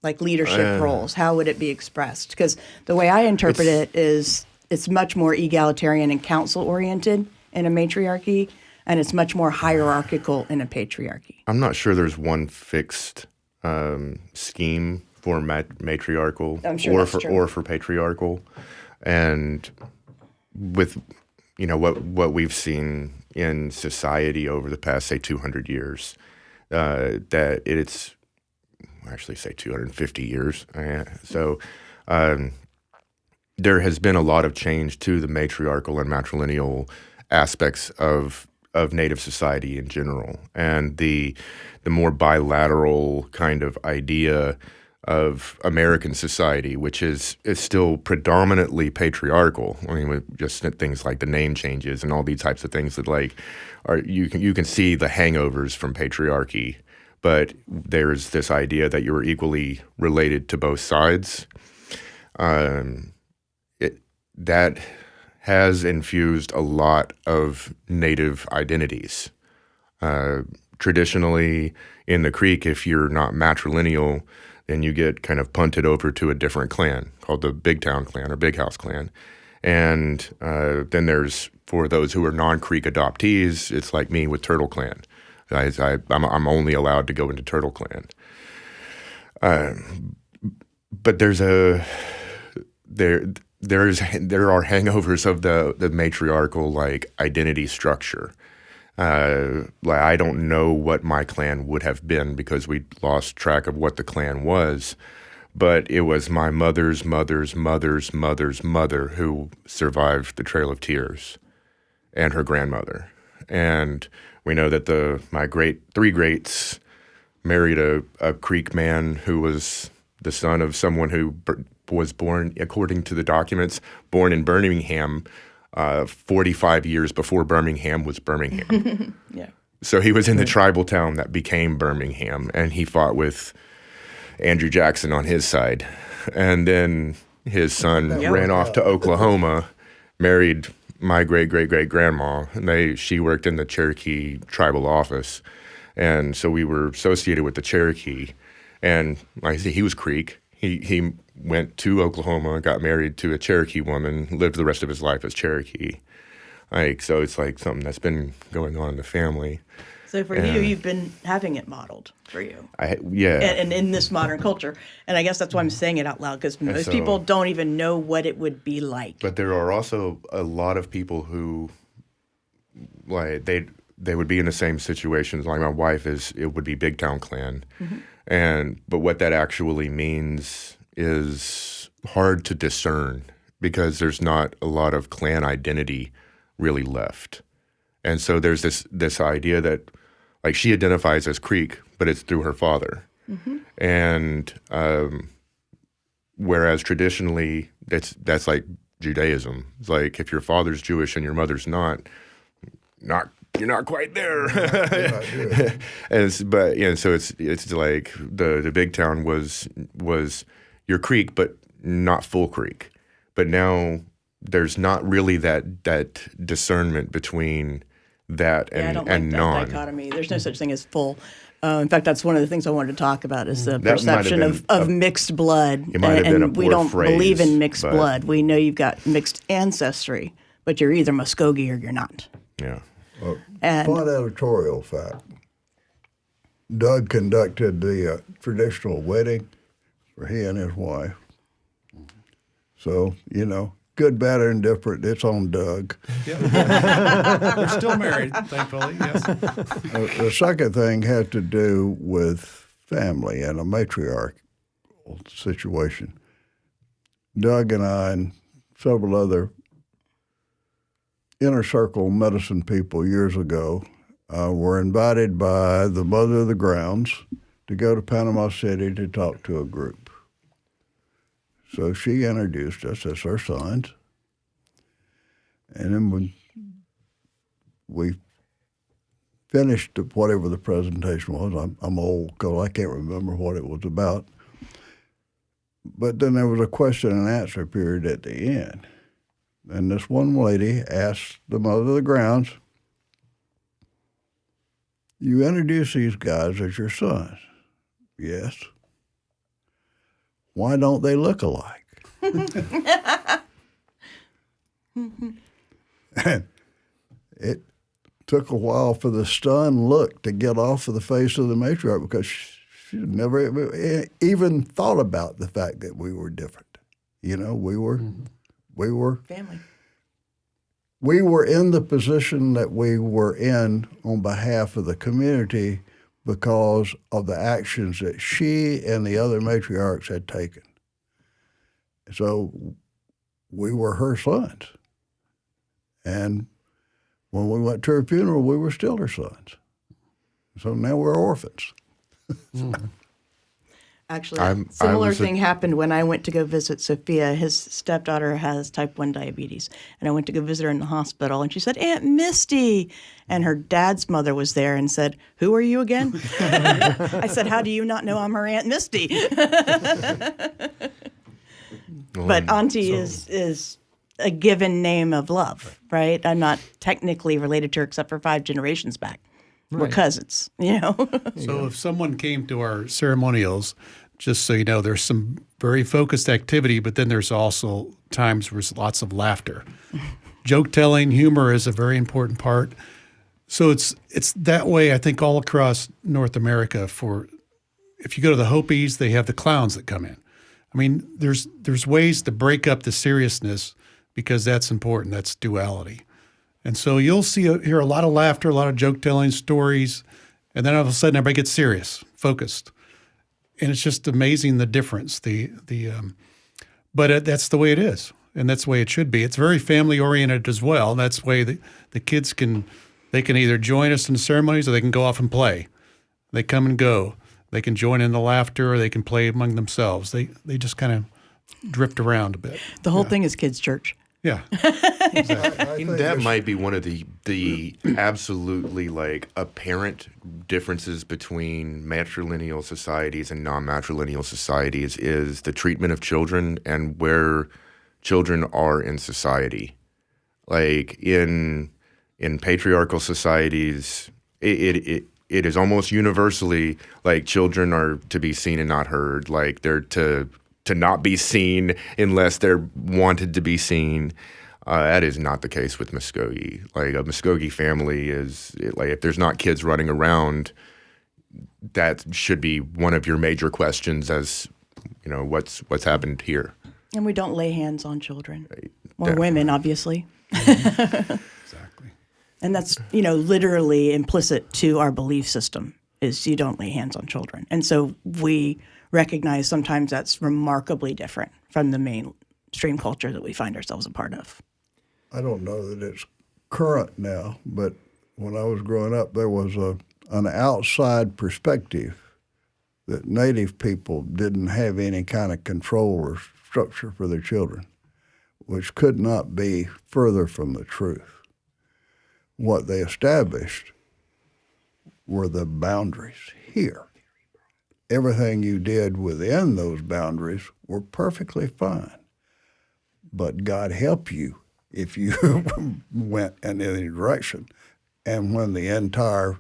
Like leadership roles, how would it be expressed? Because the way I interpret it is it's much more egalitarian and council-oriented in a matriarchy, and it's much more hierarchical in a patriarchy. I'm not sure there's one fixed scheme for matriarchal or for patriarchal. And with what we've seen in society over the past, say, 200 years, that it's actually say 250 years. So there has been a lot of change to the matriarchal and matrilineal aspects of Native society in general, and the more bilateral kind of idea of American society, which is still predominantly patriarchal. I mean, with just things like the name changes and all these types of things that you can see the hangovers from patriarchy. But there's this idea that you're equally related to both sides. That has infused a lot of Native identities traditionally in the creek, if you're not matrilineal, then you get kind of punted over to a different clan called the Big Town Clan or Big House Clan. And then there's, for those who are non-creek adoptees, it's like me with Turtle Clan. I'm only allowed to go into Turtle Clan. But there are hangovers of the matriarchal like identity structure. Like I don't know what my clan would have been because we lost track of what the clan was, but it was my mother's mother's mother's mother's mother who survived the Trail of Tears, and her grandmother. And we know that my three greats married a Creek man who was the son of someone who was born, according to the documents, born in Birmingham 45 years before Birmingham was Birmingham. Yeah. So he was in the tribal town that became Birmingham, and he fought with Andrew Jackson on his side. And then his son ran off to Oklahoma, married my great-great-great-grandma, and she worked in the Cherokee tribal office. And so we were associated with the Cherokee. And like I said, he was Creek. He went to Oklahoma, got married to a Cherokee woman, lived the rest of his life as Cherokee. So it's like something that's been going on in the family. So for you, you've been having it modeled for you. Yeah. And in this modern culture. And I guess that's why I'm saying it out loud, because most people don't even know what it would be like. But there are also a lot of people who, like, they would be in the same situations. Like my wife it would be Big Town Clan. Mm-hmm. But what that actually means is hard to discern because there's not a lot of clan identity really left. And so there's this idea that, like, she identifies as Creek, but it's through her father. Mm-hmm. And whereas traditionally that's like Judaism. It's like if your father's Jewish and your mother's not you're not quite there. So it's like the Big Town was your Creek, but not full Creek. But now there's not really that discernment between that and I don't like non. that dichotomy. There's no such thing as full. In fact, that's one of the things I wanted to talk about is the perception of mixed blood. And we don't believe in mixed blood. We know you've got mixed ancestry, but you're either Muscogee or you're not. Yeah. Fun editorial fact. Doug conducted the traditional wedding for he and his wife. So, good, bad, or indifferent, it's on Doug. Yeah. We're still married, thankfully, yes. The second thing had to do with family and a matriarchal situation. Doug and I and several other inner circle medicine people years ago were invited by the mother of the grounds to go to Panama City to talk to a group. So she introduced us as her sons. And then when we finished whatever the presentation was, I'm old, so I can't remember what it was about. But then there was a question and answer period at the end. And this one lady asked the mother of the grounds, "You introduce these guys as your sons?" "Yes." "Why don't they look alike?" And it took a while for the stunned look to get off of the face of the matriarch because she never even thought about the fact that we were different. We were family. We were in the position that we were in on behalf of the community because of the actions that she and the other matriarchs had taken. So we were her sons. And when we went to her funeral, we were still her sons. So now we're orphans. Actually, a similar thing happened when I went to go visit Sophia. His stepdaughter has type 1 diabetes. And I went to go visit her in the hospital, and she said, "Aunt Misty." And her dad's mother was there and said, "Who are you again?" I said, "How do you not know I'm her Aunt Misty?" But Auntie is a given name of love, right? I'm not technically related to her except for 5 generations back. We're cousins, you know. So if someone came to our ceremonials, just so you know, there's some very focused activity, but then there's also times where there's lots of laughter. Joke telling, humor is a very important part. So it's that way, I think, all across North America. If you go to the Hopis, they have the clowns that come in. I mean, there's ways to break up the seriousness because that's important. That's duality. And so you'll hear a lot of laughter, a lot of joke telling, stories, and then all of a sudden everybody gets serious, focused. And it's just amazing the difference. But that's the way it is, and that's the way it should be. It's very family oriented as well. That's the way the kids can either join us in the ceremonies or they can go off and play. They come and go. They can join in the laughter or they can play among themselves. They just kind of drift around a bit. The whole thing is kids' church. Yeah. I think That might be one of the absolutely apparent differences between matrilineal societies and non-matrilineal societies is the treatment of children and where children are in society. Like in patriarchal societies, it is almost universally like children are to be seen and not heard. Like they're to not be seen unless they're wanted to be seen. That is not the case with Muscogee. Like a Muscogee family if there's not kids running around, that should be one of your major questions as, what's happened here. And we don't lay hands on children or women, obviously. Exactly. And that's, literally implicit to our belief system is you don't lay hands on children. And so we recognize sometimes that's remarkably different from the mainstream culture that we find ourselves a part of. I don't know that it's current now, but when I was growing up, there was an outside perspective that Native people didn't have any kind of control or structure for their children, which could not be further from the truth. What they established were the boundaries here. Everything you did within those boundaries were perfectly fine. But God help you if you went in any direction. And when the entire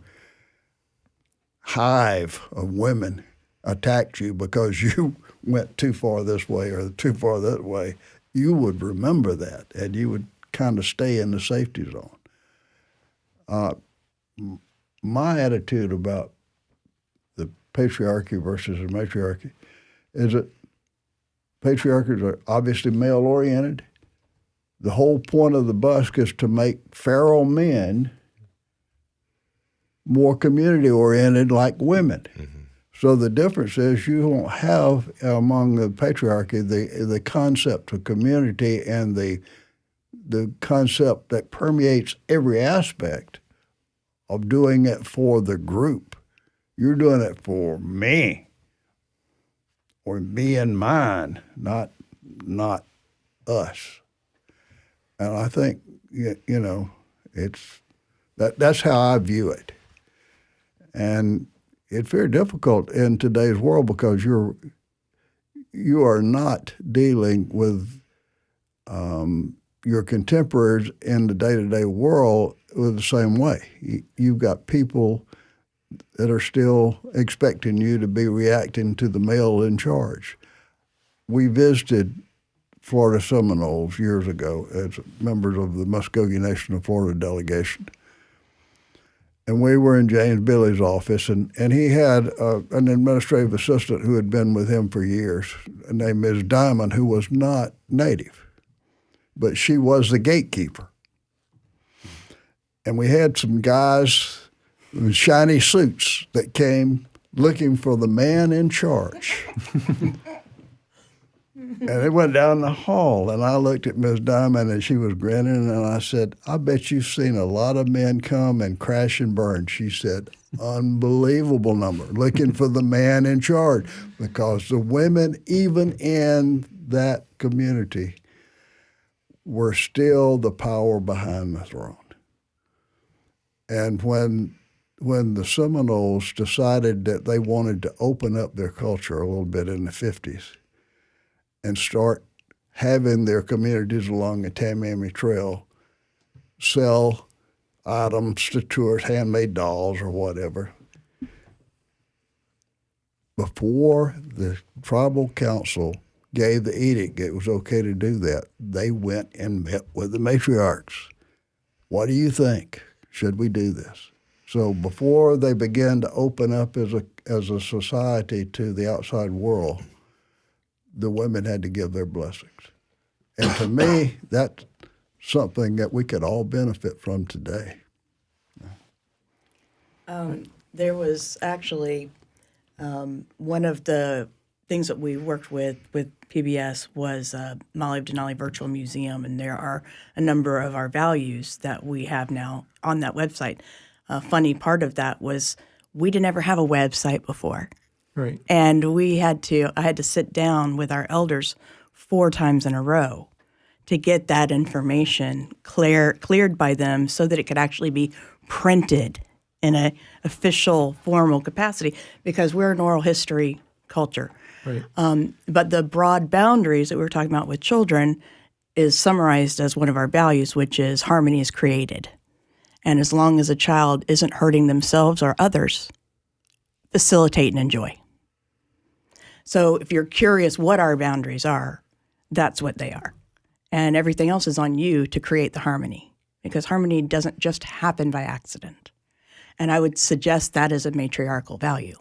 hive of women attacked you because you went too far this way or too far that way, you would remember that and you would kind of stay in the safety zone. My attitude about the patriarchy versus the matriarchy is that patriarchies are obviously male-oriented. The whole point of the busk is to make feral men more community-oriented like women. Mm-hmm. So the difference is you don't have among the patriarchy the concept of community and the concept that permeates every aspect of doing it for the group. You're doing it for me or me and mine, not us. And I think, that's how I view it. And it's very difficult in today's world because you are not dealing with your contemporaries in the day-to-day world with the same way. You've got people that are still expecting you to be reacting to the male in charge. We visited Florida Seminoles years ago as members of the Muscogee Nation of Florida delegation. And we were in James Billy's office, and he had an administrative assistant who had been with him for years, named Ms. Diamond, who was not Native, but she was the gatekeeper. And we had some guys in shiny suits that came looking for the man in charge. And they went down the hall, and I looked at Ms. Diamond, and she was grinning, and I said, I bet you've seen a lot of men come and crash and burn. She said, unbelievable number, looking for the man in charge, because the women, even in that community, were still the power behind the throne. And when the Seminoles decided that they wanted to open up their culture a little bit in the 50s and start having their communities along the Tamiami Trail sell items to tourists, handmade dolls or whatever. Before the tribal council gave the edict it was okay to do that, they went and met with the matriarchs. What do you think? Should we do this? So before they began to open up as a society to the outside world, the women had to give their blessings. And to me, that's something that we could all benefit from today. There was actually one of the things that we worked with PBS was Molly Denali Virtual Museum, and there are a number of our values that we have now on that website. A funny part of that was we didn't ever have a website before. Right. And I had to sit down with our elders 4 times in a row to get that information cleared by them so that it could actually be printed in an official, formal capacity, because we're an oral history culture. Right. But the broad boundaries that we were talking about with children is summarized as one of our values, which is harmony is created. And as long as a child isn't hurting themselves or others, facilitate and enjoy. So if you're curious what our boundaries are, that's what they are. And everything else is on you to create the harmony, because harmony doesn't just happen by accident. And I would suggest that is a matriarchal value,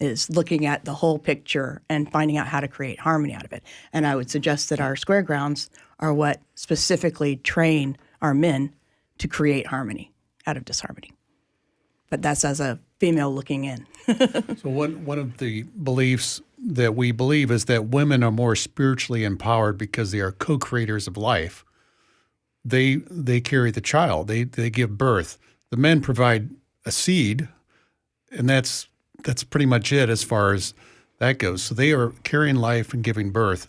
is looking at the whole picture and finding out how to create harmony out of it. And I would suggest that our square grounds are what specifically train our men to create harmony out of disharmony. But that's as a female looking in. So one of the beliefs that we believe is that women are more spiritually empowered because they are co-creators of life. They carry the child. They give birth. The men provide a seed, and that's pretty much it as far as that goes. So they are carrying life and giving birth.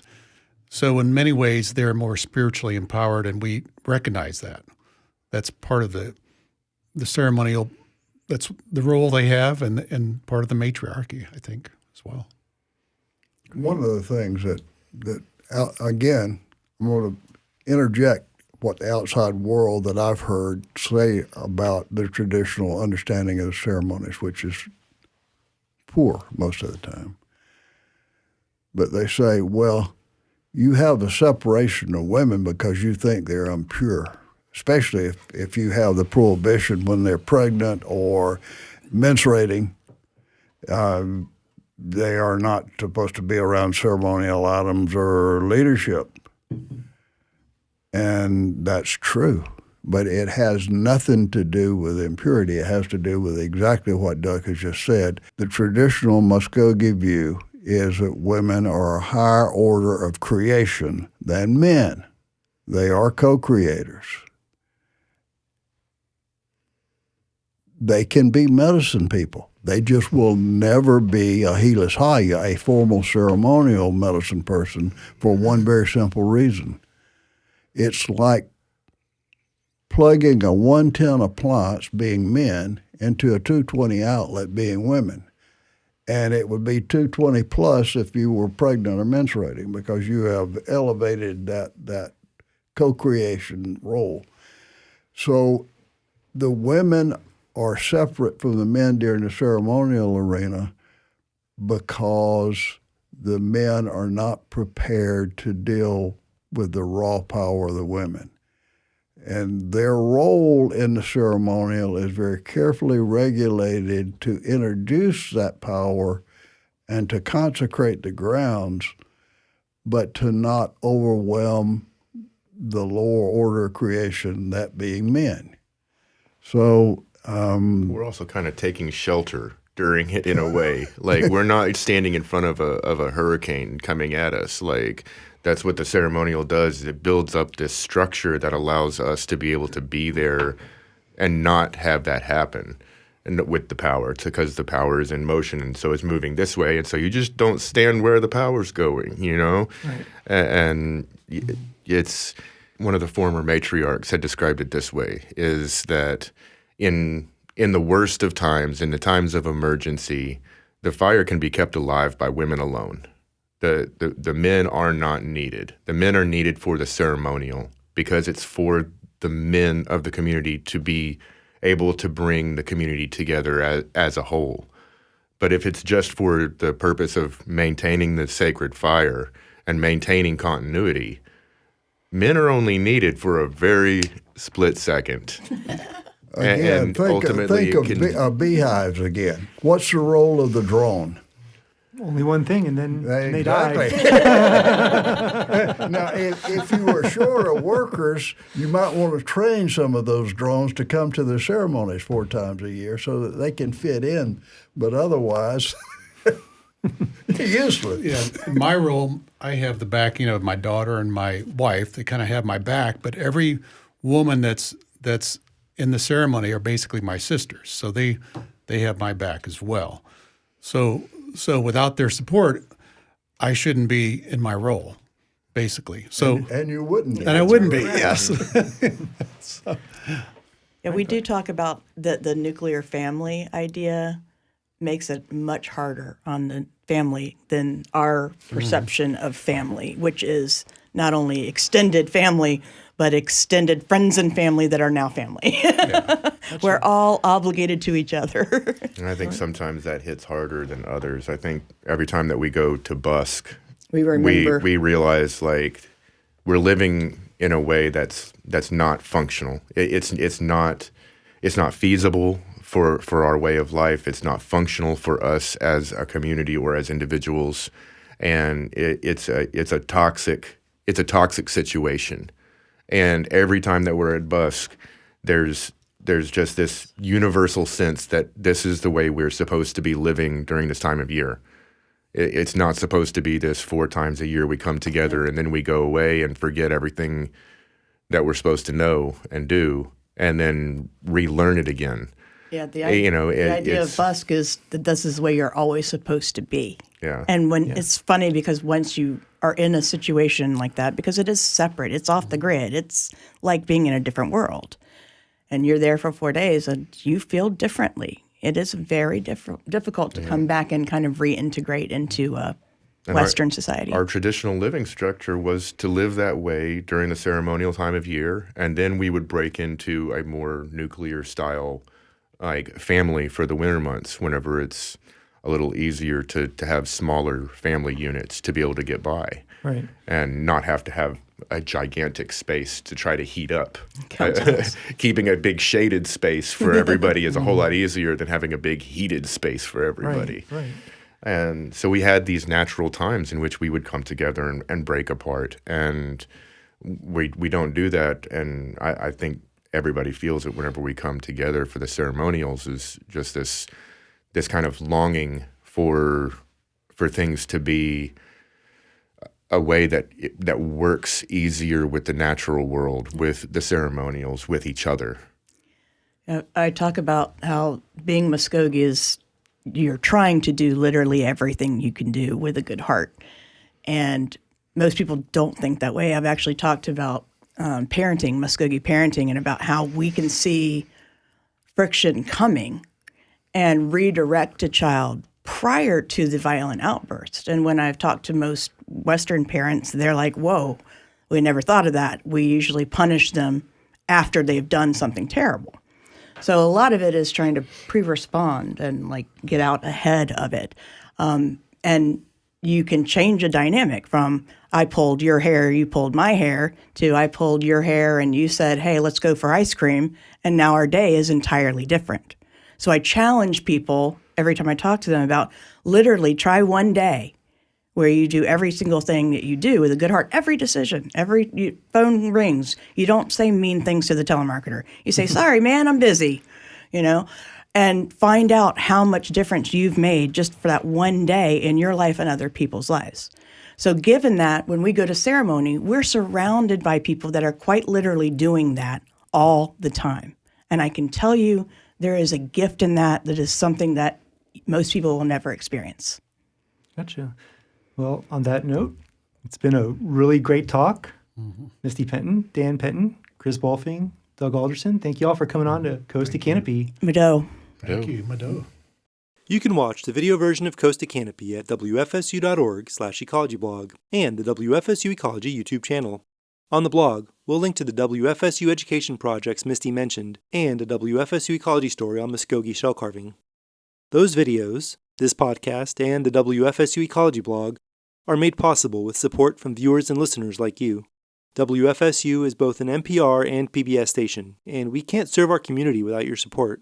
So in many ways, they're more spiritually empowered, and we recognize that. That's part of the ceremonial. That's the role they have, and part of the matriarchy, I think, as well. One of the things that again, I'm going to interject what the outside world that I've heard say about the traditional understanding of the ceremonies, which is poor most of the time. But they say, well, you have a separation of women because you think they're impure, especially if you have the prohibition when they're pregnant or menstruating. They are not supposed to be around ceremonial items or leadership. And that's true. But it has nothing to do with impurity. It has to do with exactly what Doug has just said. The traditional Muscogee view is that women are a higher order of creation than men. They are co-creators. They can be medicine people. They just will never be a Helis Haya, a formal ceremonial medicine person, for one very simple reason. It's like plugging a 110 appliance, being men, into a 220 outlet, being women. And it would be 220 plus if you were pregnant or menstruating, because you have elevated that co-creation role. So the women are separate from the men during the ceremonial arena because the men are not prepared to deal with the raw power of the women. And their role in the ceremonial is very carefully regulated to introduce that power and to consecrate the grounds, but to not overwhelm the lower order of creation, that being men. So we're also kind of taking shelter during it in a way. Like, we're not standing in front of a hurricane coming at us. Like, that's what the ceremonial does. It builds up this structure that allows us to be able to be there and not have that happen, and with the power, because the power is in motion, and so it's moving this way, and so you just don't stand where the power's going, you know? Right. And it's one of the former matriarchs had described it this way, is that in the worst of times, in the times of emergency, the fire can be kept alive by women alone. The men are not needed. The men are needed for the ceremonial because it's for the men of the community to be able to bring the community together as a whole. But if it's just for the purpose of maintaining the sacred fire and maintaining continuity, men are only needed for a very split second. Again, think of beehives again. What's the role of the drone? Only one thing, and then they die. Now, if you were short of workers, you might want to train some of those drones to come to the ceremonies 4 times a year so that they can fit in. But otherwise, useless. Yeah, in my role, I have the backing of my daughter and my wife. They kind of have my back, but every woman that's in the ceremony are basically my sisters, so they have my back as well. So without their support, I shouldn't be in my role, basically. So and you wouldn't be. And I wouldn't be. Yes. Yeah, we do talk about the nuclear family idea makes it much harder on the family than our perception of family, which is not only extended family, but extended friends and family that are now family. Yeah, we're all obligated to each other. And I think sometimes that hits harder than others. I think every time that we go to busk, we remember. We realize like we're living in a way that's not functional. It's not feasible for our way of life. It's not functional for us as a community or as individuals, and it's a toxic situation. And every time that we're at busk, there's just this universal sense that this is the way we're supposed to be living during this time of year. It's not supposed to be this 4 times a year we come together and then we go away and forget everything that we're supposed to know and do and then relearn it again. Yeah, the idea of busk is that this is the way you're always supposed to be. Yeah. And it's funny because once you are in a situation like that, because it is separate, it's off the grid, it's like being in a different world. And you're there for 4 days and you feel differently. It is very difficult to come back and kind of reintegrate into Western society. Our traditional living structure was to live that way during the ceremonial time of year, and then we would break into a more nuclear style like family for the winter months whenever it's a little easier to have smaller family units to be able to get by. Right. And not have to have a gigantic space to try to heat up. Keeping a big shaded space for everybody is a whole lot easier than having a big heated space for everybody. Right. And so we had these natural times in which we would come together and break apart. And we don't do that. And I think everybody feels it whenever we come together for the ceremonials is just this kind of longing for things to be a way that works easier with the natural world, with the ceremonials, with each other. I talk about how being Muscogee is you're trying to do literally everything you can do with a good heart. And most people don't think that way. I've actually talked about parenting, Muscogee parenting, and about how we can see friction coming and redirect a child prior to the violent outburst. And when I've talked to most Western parents, they're like, whoa, we never thought of that. We usually punish them after they've done something terrible. So a lot of it is trying to pre-respond and like get out ahead of it. And you can change a dynamic from I pulled your hair, you pulled my hair, to I pulled your hair and you said, hey, let's go for ice cream. And now our day is entirely different. So I challenge people every time I talk to them about literally try one day where you do every single thing that you do with a good heart, every decision, every phone rings. You don't say mean things to the telemarketer. You say, sorry, man, I'm busy, and find out how much difference you've made just for that one day in your life and other people's lives. So given that, when we go to ceremony, we're surrounded by people that are quite literally doing that all the time. And I can tell you there is a gift in that is something that most people will never experience. Gotcha. Well, on that note, it's been a really great talk. Misty Penton, Dan Penton, Chris Bolfing, Doug Alderson, thank you all for coming on to Coast to Canopy. Mado. Thank you, Mado. You can watch the video version of Coast to Canopy at wfsu.org/ecology blog and the WFSU Ecology YouTube channel. On the blog, we'll link to the WFSU education projects Misty mentioned and a WFSU ecology story on Muscogee shell carving. Those videos, this podcast, and the WFSU Ecology Blog are made possible with support from viewers and listeners like you. WFSU is both an NPR and PBS station, and we can't serve our community without your support.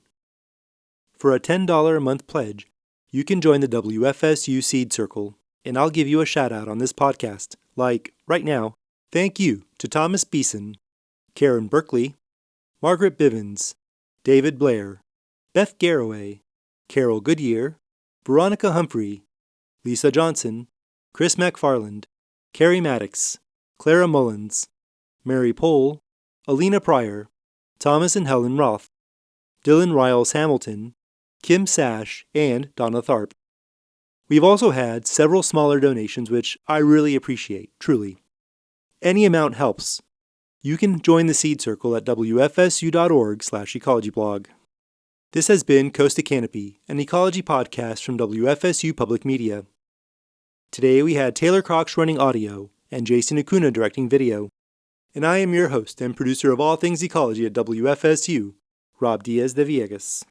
For a $10 a month pledge, you can join the WFSU Seed Circle, and I'll give you a shout out on this podcast, like, right now, thank you to Thomas Beeson, Karen Berkeley, Margaret Bivens, David Blair, Beth Garraway, Carol Goodyear, Veronica Humphrey, Lisa Johnson, Chris McFarland, Carrie Maddox, Clara Mullins, Mary Pohl, Alina Pryor, Thomas and Helen Roth, Dylan Riles Hamilton, Kim Sash, and Donna Tharp. We've also had several smaller donations which I really appreciate, truly. Any amount helps. You can join the Seed Circle at wfsu.org/ecologyblog. This has been Coast to Canopy, an ecology podcast from WFSU Public Media. Today we had Taylor Cox running audio and Jason Acuna directing video. And I am your host and producer of all things ecology at WFSU, Rob Diaz de Villegas.